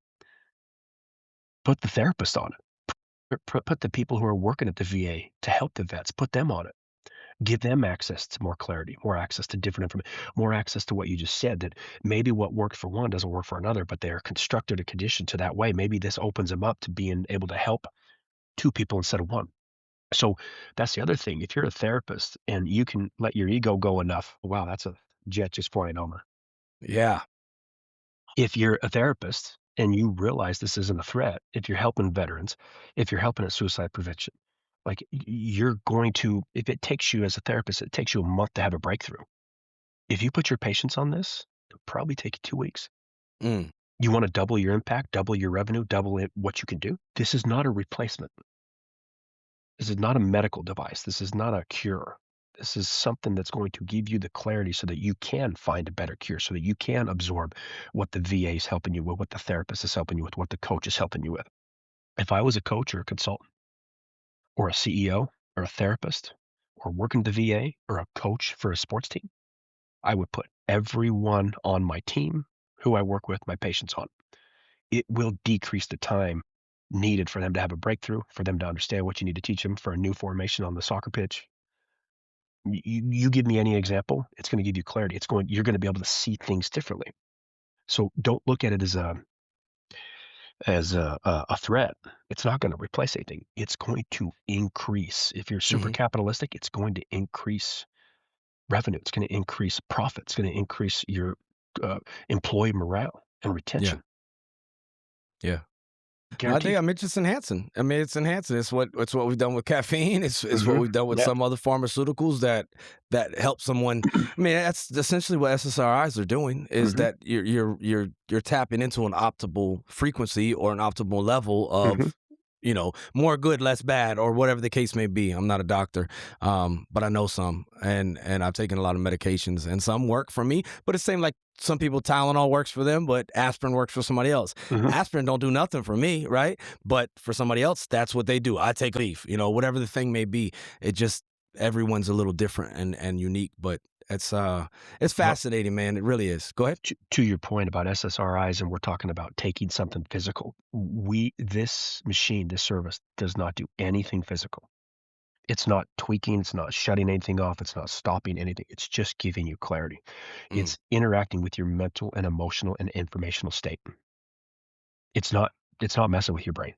Put the therapist on it. Put the people who are working at the VA to help the vets, put them on it. Give them access to more clarity, more access to different information, more access to what you just said, that maybe what works for one doesn't work for another, but they are constructed and conditioned to that way. Maybe this opens them up to being able to help two people instead of one. So that's the other thing. If you're a therapist and you can let your ego go enough, wow, that's a jet just flying over. Yeah. If you're a therapist and you realize this isn't a threat, if you're helping veterans, if you're helping at suicide prevention, like you're going to, if it takes you as a therapist, it takes you a month to have a breakthrough. If you put your patience on this, it'll probably take you 2 weeks. Mm. You want to double your impact, double your revenue, double it, what you can do? This is not a replacement. This is not a medical device. This is not a cure. This is something that's going to give you the clarity so that you can find a better cure, so that you can absorb what the VA is helping you with, what the therapist is helping you with, what the coach is helping you with. If I was a coach or a consultant or a CEO or a therapist or working the VA or a coach for a sports team, I would put everyone on my team who I work with, my patients on. It will decrease the time needed for them to have a breakthrough, for them to understand what you need to teach them for a new formation on the soccer pitch. You give me any example, it's going to give you clarity. You're going to be able to see things differently. So don't look at it as a threat. It's not going to replace anything. It's going to increase. If you're super Mhm. capitalistic, it's going to increase revenue. It's going to increase profit. It's going to increase your uh, employee morale and Yeah. retention. Yeah. I think Guaranteed. I mean it's just enhancing. I mean, it's enhancing. It's what we've done with caffeine. It's what Hmm. we've done with Yeah. some other pharmaceuticals that help someone. I mean, that's essentially what SSRIs are doing. Is Hmm. that you're tapping into an optimal frequency or an optimal level Hmm. of more good, less bad, or whatever the case may be. I'm not a doctor, but I know some, and I've taken a lot of medications, and some work for me. But it's same like some people, Tylenol works for them, but aspirin works for somebody else. Hmm. Aspirin don't do nothing for me, right? But for somebody else, that's what they do. I take a leaf, whatever the thing may be. It just everyone's a little different and unique, but it's Well, fascinating, man. It really is. Go ahead. to your point about SSRIs, and we're talking about taking something physical. This machine, this service does not do anything physical. It's not tweaking, it's not shutting anything off, it's not stopping anything. It's just giving you clarity. Mm, It's interacting with your mental and emotional and informational state. It's not it's not messing with your brain.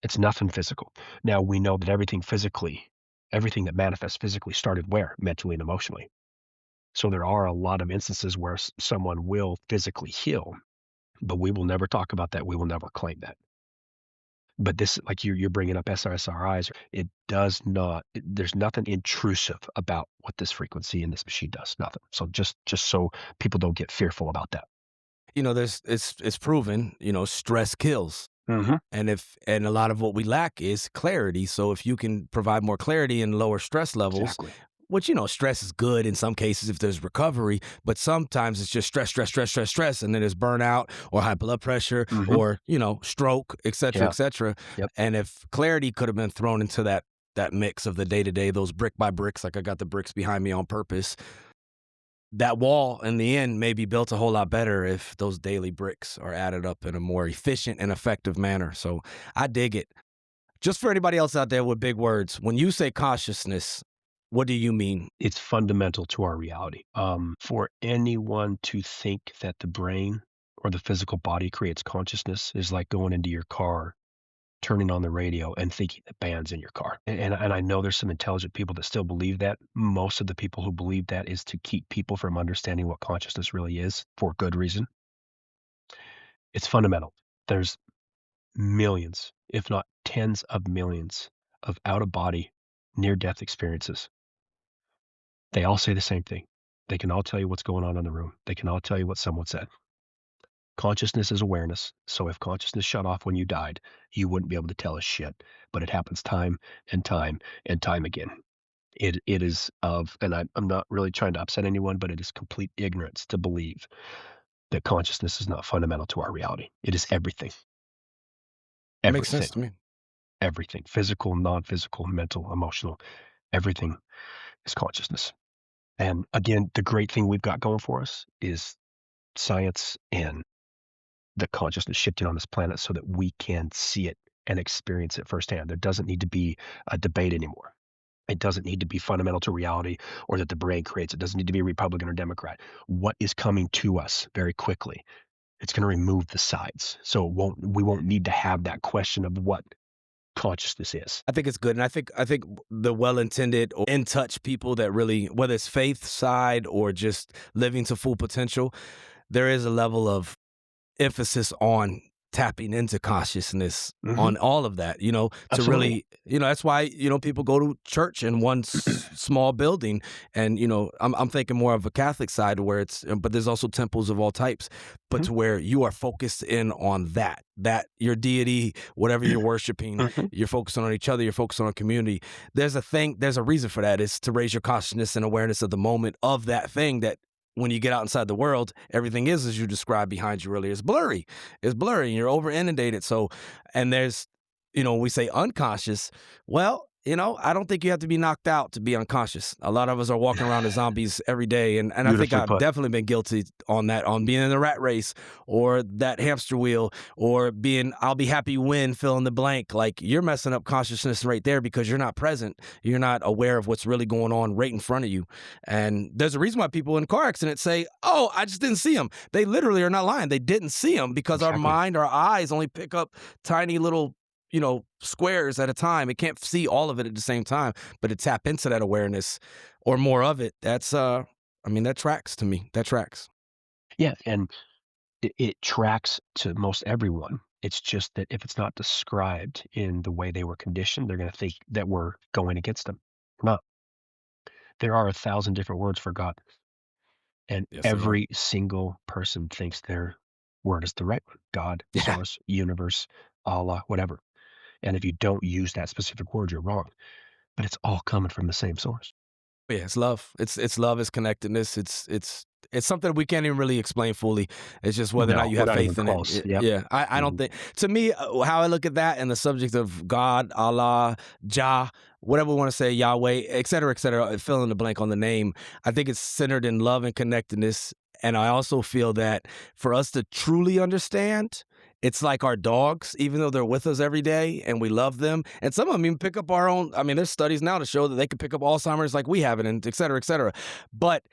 It's nothing physical. Now we know that everything that manifests physically started where? Mentally and emotionally. So there are a lot of instances where someone will physically heal, but we will never talk about that. We will never claim that. But this, like you're bringing up SRSRIs, it does not. There's nothing intrusive about what this frequency in this machine does. Nothing. So just so people don't get fearful about that. there's it's proven, stress kills. Hmm. And a lot of what we lack is clarity. So if you can provide more clarity and lower stress levels, Exactly. which stress is good in some cases if there's recovery, but sometimes it's just stress, stress, stress, stress, stress, and then there's burnout or high blood pressure Hmm. or stroke, et cetera, Yeah. et cetera. Yep. And if clarity could have been thrown into that mix of the day to day, those brick by bricks, like I got the bricks behind me on purpose, that wall in the end may be built a whole lot better if those daily bricks are added up in a more efficient and effective manner. So I dig it. Just for anybody else out there with big words, when you say consciousness, what do you mean? It's fundamental to our reality. For anyone to think that the brain or the physical body creates consciousness is like going into your car, turning on the radio, and thinking the band's in your car. And I know there's some intelligent people that still believe that. Most of the people who believe that is to keep people from understanding what consciousness really is for good reason. It's fundamental. There's millions, if not tens of millions, of out of body, near death experiences. They all say the same thing. They can all tell you what's going on in the room. They can all tell you what someone said. Consciousness is awareness. So if consciousness shut off when you died, you wouldn't be able to tell us shit. But it happens time and time and time again. It is of, and I'm not really trying to upset anyone, but it is complete ignorance to believe that consciousness is not fundamental to our reality. It is everything, Makes everything, sense to me. everything, physical, non-physical, mental, emotional, everything is consciousness. And again, the great thing we've got going for us is science and the consciousness shifting on this planet so that we can see it and experience it firsthand. There doesn't need to be a debate anymore. It doesn't need to be fundamental to reality or that the brain creates. It doesn't need to be Republican or Democrat. What is coming to us very quickly? It's going to remove the sides. So we won't need to have that question of what consciousness is. I think it's good, and I think the well-intended or in touch people that really, whether it's faith side or just living to full potential, there is a level of emphasis on tapping into consciousness Mhm. on all of that, to Absolutely. really, that's why, people go to church in one small building. And, I'm thinking more of a Catholic side where but there's also temples of all types, but Mhm. to where you are focused in on that your deity, whatever you're worshiping, Mhm. you're focusing on each other, you're focused on a community. There's a reason for that. It's to raise your consciousness and awareness of the moment of that thing that when you get out inside the world, everything is, as you described behind you earlier, it's blurry and you're over inundated. So, and there's, when we say unconscious, well, I don't think you have to be knocked out to be unconscious. A lot of us are walking around as zombies every day. And I think Beautifully I've put. definitely been guilty on that, on being in the rat race or that hamster wheel or being, I'll be happy when fill in the blank. Like you're messing up consciousness right there because you're not present. You're not aware of what's really going on right in front of you. And there's a reason why people in car accidents say, "Oh, I just didn't see him." They literally are not lying. They didn't see him because our Exactly. mind, our eyes only pick up tiny little, squares at a time. It can't see all of it at the same time, but to tap into that awareness or more of it, that tracks to me. That tracks. Yeah, and it tracks to most everyone. It's just that if it's not described in the way they were conditioned, they're gonna think that we're going against them. We're not. There are 1,000 different words for God, and Yes, there are. every single person thinks their word is the right one. God, Yeah. source, universe, Allah, whatever. And if you don't use that specific word, you're wrong. But it's all coming from the same source. Yeah, it's love. It's love, it's connectedness. It's something we can't even really explain fully. It's just whether or not No, you we're have not even faith in it. close. Yep. Yeah, I don't Mhm. think. To me, how I look at that and the subject of God, Allah, Jah, whatever we want to say, Yahweh, et cetera, fill in the blank on the name. I think it's centered in love and connectedness. And I also feel that for us to truly understand, it's like our dogs, even though they're with us every day and we love them. And some of them even pick up our own. I mean, there's studies now to show that they can pick up Alzheimer's like we have it, and et cetera, et cetera. But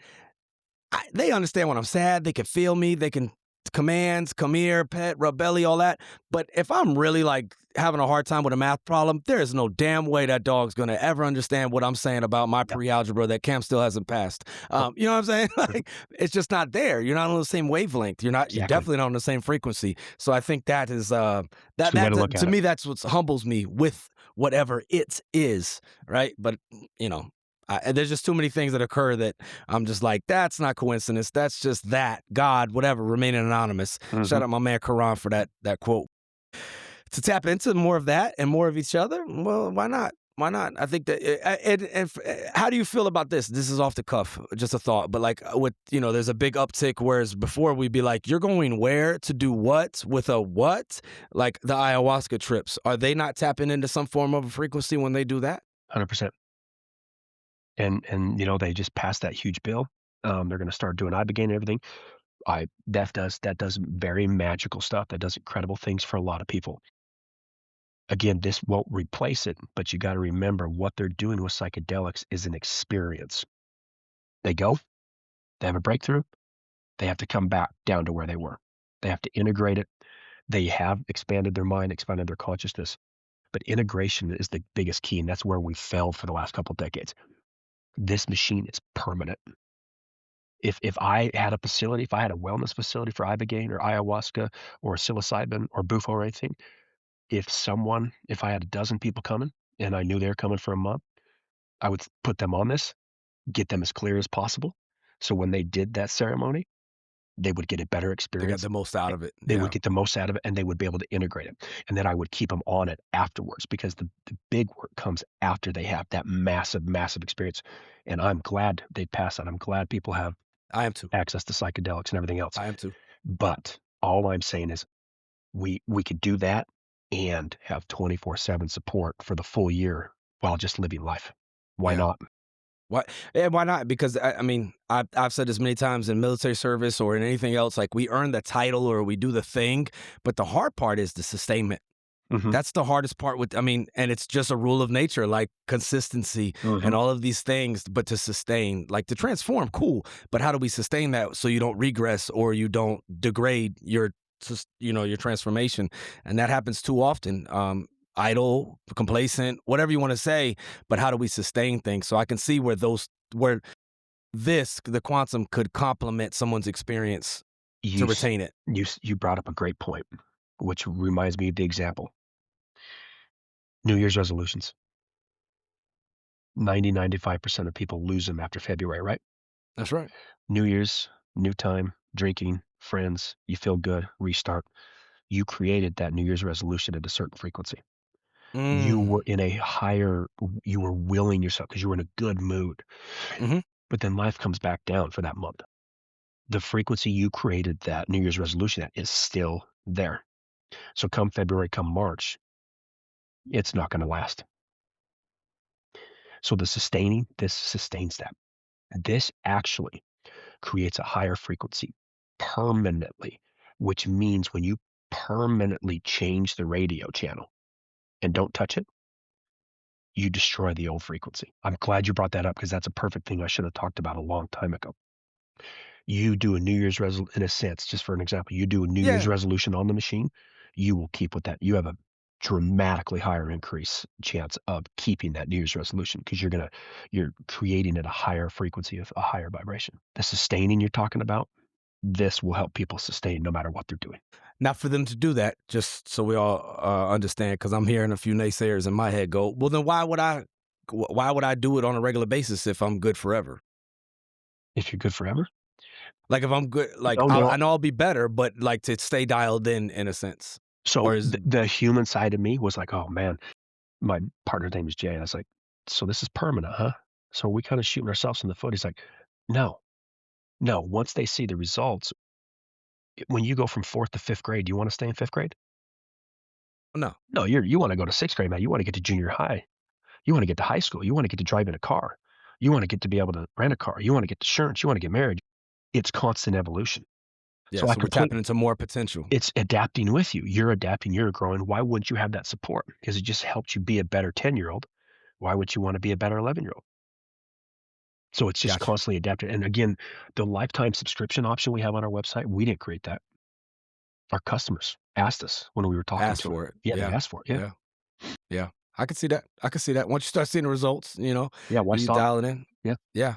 they understand when I'm sad. They can feel me. They can commands, come here, pet, rub belly, all that. But if I'm really like having a hard time with a math problem, there is no damn way that dog's gonna ever understand what I'm saying about my Yep. pre-algebra that Cam still hasn't passed. Nope. You know what I'm saying? Mhm. Like it's just not there. You're not on the same wavelength. You're Exactly. definitely not on the same frequency. So I think that is It's that a good way to look to at it. me that's what humbles me with whatever it is, right? But you know, there's just too many things that occur that I'm just like, that's not coincidence. That's just that God, whatever, remaining anonymous. Shout Mhm. out my man Karan for that quote. To tap into more of that and more of each other, well, why not? Why not? I think that. How do you feel about this? This is off the cuff, just a thought. But like with there's a big uptick. Whereas before we'd be like, you're going where to do what with a what? Like the ayahuasca trips, are they not tapping into some form of a frequency when they do that? 100%. And they just passed that huge bill. They're gonna start doing ibogaine and everything. I that does very magical stuff. That does incredible things for a lot of people. Again, this won't replace it, but you gotta remember what they're doing with psychedelics is an experience. They go, they have a breakthrough, they have to come back down to where they were. They have to integrate it. They have expanded their mind, expanded their consciousness, but integration is the biggest key, and that's where we failed for the last couple of decades. This machine is permanent. If I had a facility, if I had a wellness facility for ibogaine or ayahuasca or psilocybin or bufo or anything, if I had a dozen people coming and I knew they were coming for a month, I would put them on this, get them as clear as possible. So when they did that ceremony, they would get a better They got experience. the most out eh, of it. They would Yeah. get the most out of it and they would be able to integrate it. And then I would keep them on it afterwards because the big work comes after they have that massive, massive experience. And I'm glad they passed that. I'm glad people have I am too. access to psychedelics and everything else. I am too. But all I'm saying is we could do that and have 24/7 support for the full year while just living life. Why Yeah. not? Why? Yeah, why not? Because I mean, I've said this many times in military service or in anything else. Like we earn the title or we do the thing, but the hard part is the sustainment. Mhm, That's the hardest part with. I mean, and it's just a rule of nature, like consistency and mhm. all of these things. But to sustain, like to transform, cool. But how do we sustain that so you don't regress or you don't degrade your, your transformation? And that happens too often. Idle, complacent, whatever you want to say, but how do we sustain things? So I can see where the quantum could complement someone's experience You to s retain it. you brought up a great point. which reminds me of the example. New Year's resolutions. 95% of people lose them after February, right? That's right. New Year's, new time, drinking, friends, you feel good, restart. You created that New Year's resolution at a certain frequency. You Mm. were in a higher, you were willing yourself because you were in a good mood. Mhm. But then life comes back down for that month. The frequency you created that New Year's resolution at is still there. So come February, come March, it's not going to last. So this sustains that. This actually creates a higher frequency permanently, which means when you permanently change the radio channel and don't touch it, you destroy the old frequency. I'm glad you brought that up because that's a perfect thing I should have talked about a long time ago. You do a New Year's resolution, in a sense, just for an example, you do a New Year's Yeah. resolution on the machine, you will keep with that. You have a dramatically higher increase chance of keeping that New Year's resolution because you're creating at a higher frequency of a higher vibration. The sustaining you're talking about, this will help people sustain no matter what they're doing. Now, for them to do that, just so we all understand, because I'm hearing a few naysayers in my head go, well, then why would I do it on a regular basis if I'm good forever? If you're good forever? Like if I'm good, like No, no. I know I'll be better, but like to stay dialed in a sense, or So is the human side of me was like, "Oh, man." My partner's name is Jay, and I was like, "So this is permanent, huh? So we kinda shooting ourselves in the foot?" He's like, "No, no, once they see the results, when you go from 4th to 5th grade, do you wanna stay in 5th grade? no? No, you wanna go to 6th grade, man. You wanna get to junior high. You wanna get to high school. You wanna get to drive in a car. You wanna get to be able to rent a car. You wanna get insurance. You wanna get married." It's constant evolution. Yeah, So I so we're complete tapping into more potential. It's adapting with you. You're adapting, you're growing. Why wouldn't you have that support? Because it just helped you be a better 10-year-old. Why would you wanna be a better 11-year-old? So it's just Gotcha. constantly adapted. And again, the lifetime subscription option we have on our website, we didn't create that. Our customers asked us when we were talking Ask to them. for it. Yeah, they Yeah, asked for it. Yeah. yeah, yeah. I could see that. I could see that. Once you start seeing the results, Yeah. Why you stop? dial it in. Yeah. Yeah.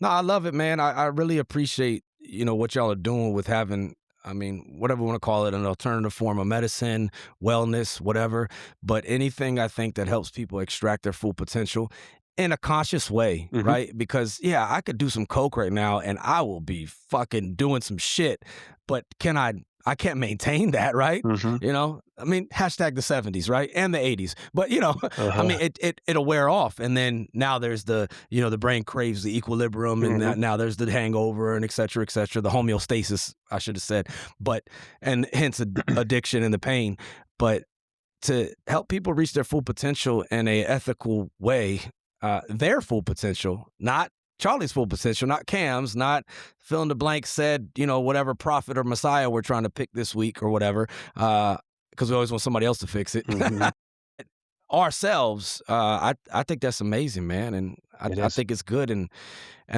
No, I love it, man. I really appreciate, what y'all are doing with having, I mean, whatever you want to call it, an alternative form of medicine, wellness, whatever. But anything I think that helps people extract their full potential in a conscious way, Hmm. right? Because yeah, I could do some coke right now and I will be fucking doing some shit, but I can't maintain that, right? Hmm. I mean, hashtag the 70s, right? And the 80s. But I Uh-huh. mean, it'll wear off. And then now there's the brain craves the equilibrium, and Hmm. now there's the hangover, and et cetera, the homeostasis, I should have said. But, and hence addiction and the pain. But to help people reach their full potential in a ethical way, their full potential, not Charlie's full potential, not Cam's, not fill in the blank said, whatever prophet or messiah we're trying to pick this week or whatever, because we always want somebody else to fix it. Hmm. Ourselves, I think that's amazing, man, and It I is. think it's good, and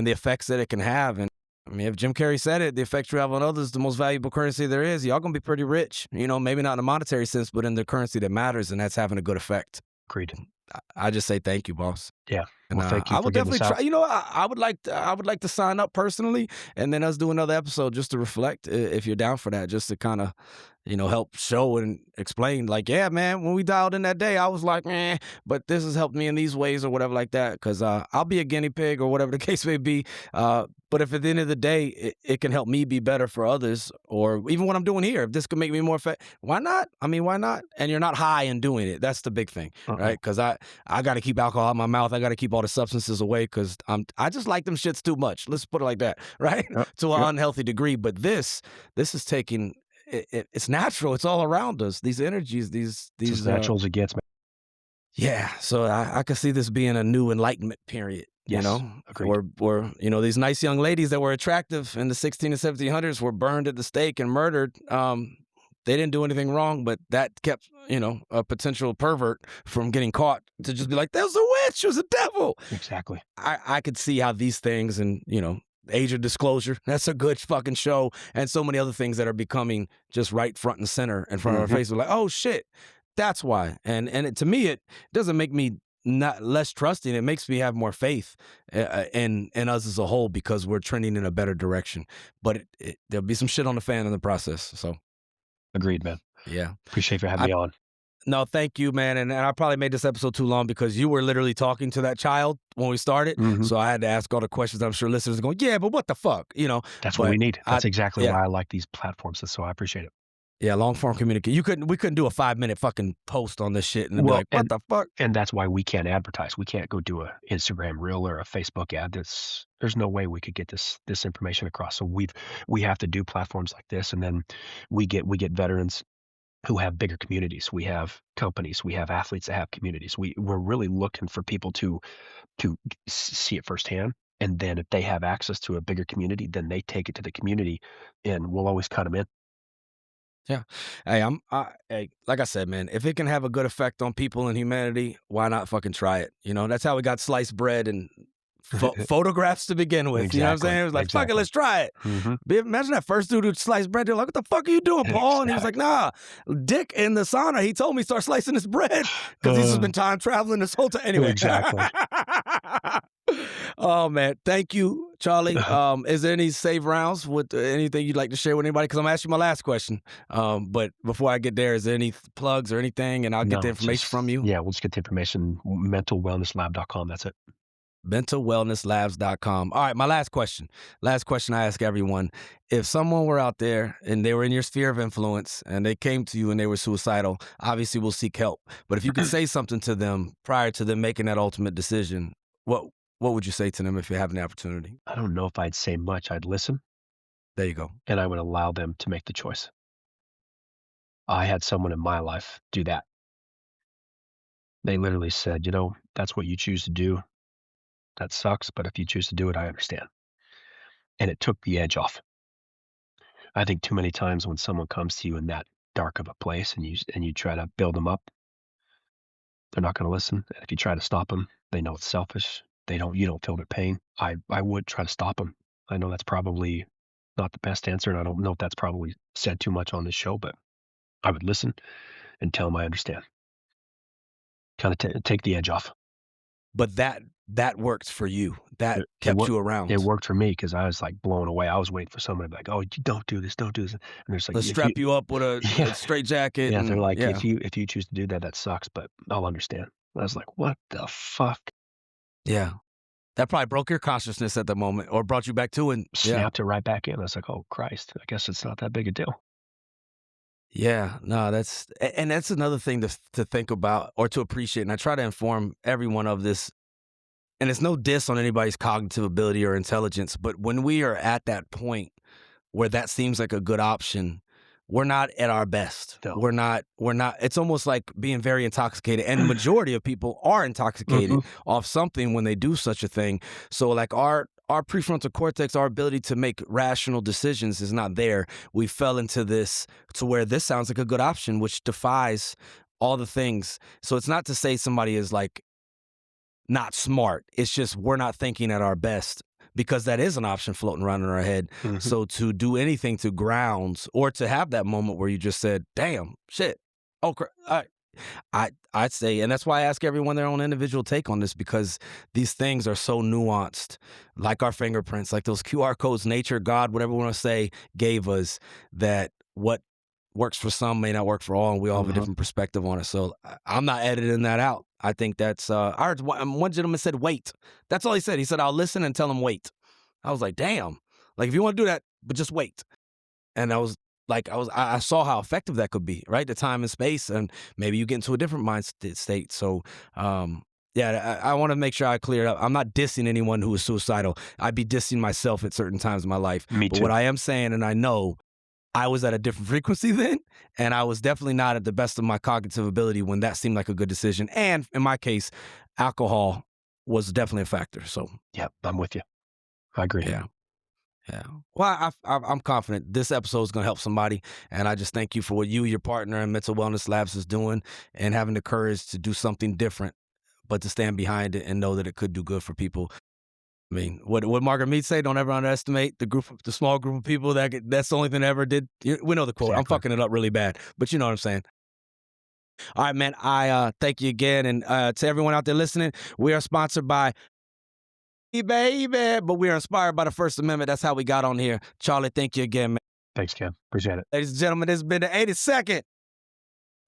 the effects that it can have. And I mean, if Jim Carrey said it, the effects you have on others, the most valuable currency there is. Y'all gonna be pretty rich, maybe not in a monetary sense, but in the currency that matters, and that's having a good effect. Agreed. I just say thank you, boss. Yeah. And Well, thank you I for would getting definitely us try. out. I would like to sign up personally, and then us do another episode just to reflect, if you're down for that, just to kind of, help show and explain. Like, yeah, man, when we dialed in that day, I was like, but this has helped me in these ways or whatever like that. Because I'll be a guinea pig or whatever the case may be. But if at the end of the day, it can help me be better for others, or even what I'm doing here, if this could make me more effective, why not? I mean, why not? And you're not high in doing it. That's the big thing, Uh-uh. right? Because I got to keep alcohol out of my mouth. I got to keep all the substances away because I just like them shits too much. Let's put it like that, right? Yep. To an Yep. unhealthy degree. But this is taking it's natural. It's all around us. These energies, It's as these natural as it gets, man. yeah. So I could see this being a new enlightenment period. Yes. Agreed. Where these nice young ladies that were attractive in the 16 and 1700s were burned at the stake and murdered. They didn't do anything wrong, but that kept, a potential pervert from getting caught to just be like, "There's a witch, she was a devil." Exactly. I could see how these things and, Age of Disclosure, that's a good fucking show, and so many other things that are becoming just right front and center in front of our Hmm. face. We're like, oh shit, that's why. To me, it doesn't make me not less trusting. It makes me have more faith in us as a whole because we're trending in a better direction. But there'll be some shit on the fan in the process. So Agreed, man. Yeah. Appreciate you for having I me on. No, thank you, man. And I probably made this episode too long because you were literally talking to that child when we started. Mhm. So I had to ask all the questions. I'm sure listeners are going, yeah, but what the fuck? That's what we But need. I That's exactly yeah. why I like these platforms, so I appreciate it. Yeah, long form communication. We couldn't do a 5-minute fucking post on this shit and then be Well, like, what the fuck? and that's why we can't advertise. We can't go do a Instagram reel or a Facebook ad. There's no way we could get this information across. So we have to do platforms like this, and then we get veterans who have bigger communities. We have companies, we have athletes that have communities. We're really looking for people to see it firsthand. And then if they have access to a bigger community, then they take it to the community, and we'll always cut them in. Yeah. Hey, like I said, man, if it can have a good effect on people and humanity, why not fucking try it? That's how we got sliced bread and photographs to begin with. You know what I'm Exactly, saying? It was like, fuck it, exactly. let's try it. Hmm. Imagine that first dude who sliced bread. They're like, what the fuck are you doing, Paul? And he was like, Exactly. nah, Dick in the sauna, he told me start slicing his bread because he's just Uh, been time traveling this whole time. Anyway. exactly. Oh, man. Thank you, Charlie. Is there any save rounds with anything you'd like to share with anybody? Because I'm going to ask you my last question. But before I get there, is there any plugs or anything? And I'll get the No, information from you. yeah, we'll just get the information, mentalwellnesslab.com. That's it. mentalwellnesslabs.com. All right, my last question. Last question I ask everyone. If someone were out there and they were in your sphere of influence and they came to you and they were suicidal, obviously we'll seek help. But if you could say something to them prior to them making that ultimate decision, what would you say to them if you have the opportunity? I don't know if I'd say much. I'd listen, There you go. and I would allow them to make the choice. I had someone in my life do that. They literally said, that's what you choose to do. That sucks, but if you choose to do it, I understand. And it took the edge off. I think too many times when someone comes to you in that dark of a place and you try to build them up, they're not going to listen. And if you try to stop them, they know it's selfish. You don't feel their pain. I would try to stop them. I know that's probably not the best answer, and I don't know if that's probably said too much on this show, but I would listen and tell them I understand. Kind of take the edge off. But that works for you. That It kept worked. you It around. worked for me because I was like blown away. I was waiting for somebody to be like, "Oh, you don't do this," and there's like, Let's if you, strap you up with a yeah, straight jacket yeah, they're and like, yeah. if you choose to do that, that sucks, but I'll understand. I was like, what the fuck? Yeah. That probably broke your consciousness at the moment or brought you back to it. Yeah. Snapped it right back in. I was like, oh Christ, I guess it's not that big a deal. Yeah, no, and that's another thing to think about or to appreciate. And I try to inform everyone of this. And it's no diss on anybody's cognitive ability or intelligence, but when we are at that point where that seems like a good option, we're not at our best. No. We're not it's almost like being very intoxicated. And the majority of people are Hmm. intoxicated off something when they do such a thing. So like our prefrontal cortex, our ability to make rational decisions is not there. We fell into this to where this sounds like a good option, which defies all the things. So it's not to say somebody is like not smart. It's just we're not thinking at our best because that is an option floating around in our head. Hmm. So to do anything to grounds or to have that moment where you just said, "Damn, shit, oh, I'd say," and that's why I ask everyone their own individual take on this because these things are so nuanced, like our fingerprints, like those QR codes, nature, God, whatever we want to say, gave us. That what works for some may not work for all, and we all have a Hmm. different perspective on it. So I'm not editing that out. I think that's. I heard one gentleman said, "Wait." That's all he said. He said, "I'll listen and tell him wait." I was like, "Damn!" Like if you want to do that, but just wait. And I was like, I saw how effective that could be, right? The time and space, and maybe you get into a different state. So, yeah, I want to make sure I clear it up. I'm not dissing anyone who is suicidal. I'd be dissing myself at certain times in my life. Me But what too. I am saying, and I know I was at a different frequency then, and I was definitely not at the best of my cognitive ability when that seemed like a good decision. And in my case, alcohol was definitely a factor. So, Yep, I'm with you. I agree. yeah. Yeah. Well, I'm confident this episode is going to help somebody. And I just thank you for what you, your partner, and Mental Wellness Labs is doing and having the courage to do something different, but to stand behind it and know that it could do good for people. I mean, what Margaret Mead say, don't ever underestimate the small group of people that's the only thing that ever did. We know the quote. I'm Exactly. fucking it up really bad, but you know what I'm saying. All right, man. I thank you again. And to everyone out there listening, we are sponsored by baby, but we are inspired by the First Amendment. That's how we got on here. Charlie, thank you again, man. Thanks, Ken. Appreciate it. Ladies and gentlemen, this has been the 82nd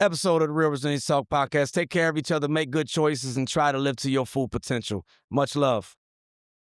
episode of the Real Resilience Talk podcast. Take care of each other, make good choices, and try to live to your full potential. Much love.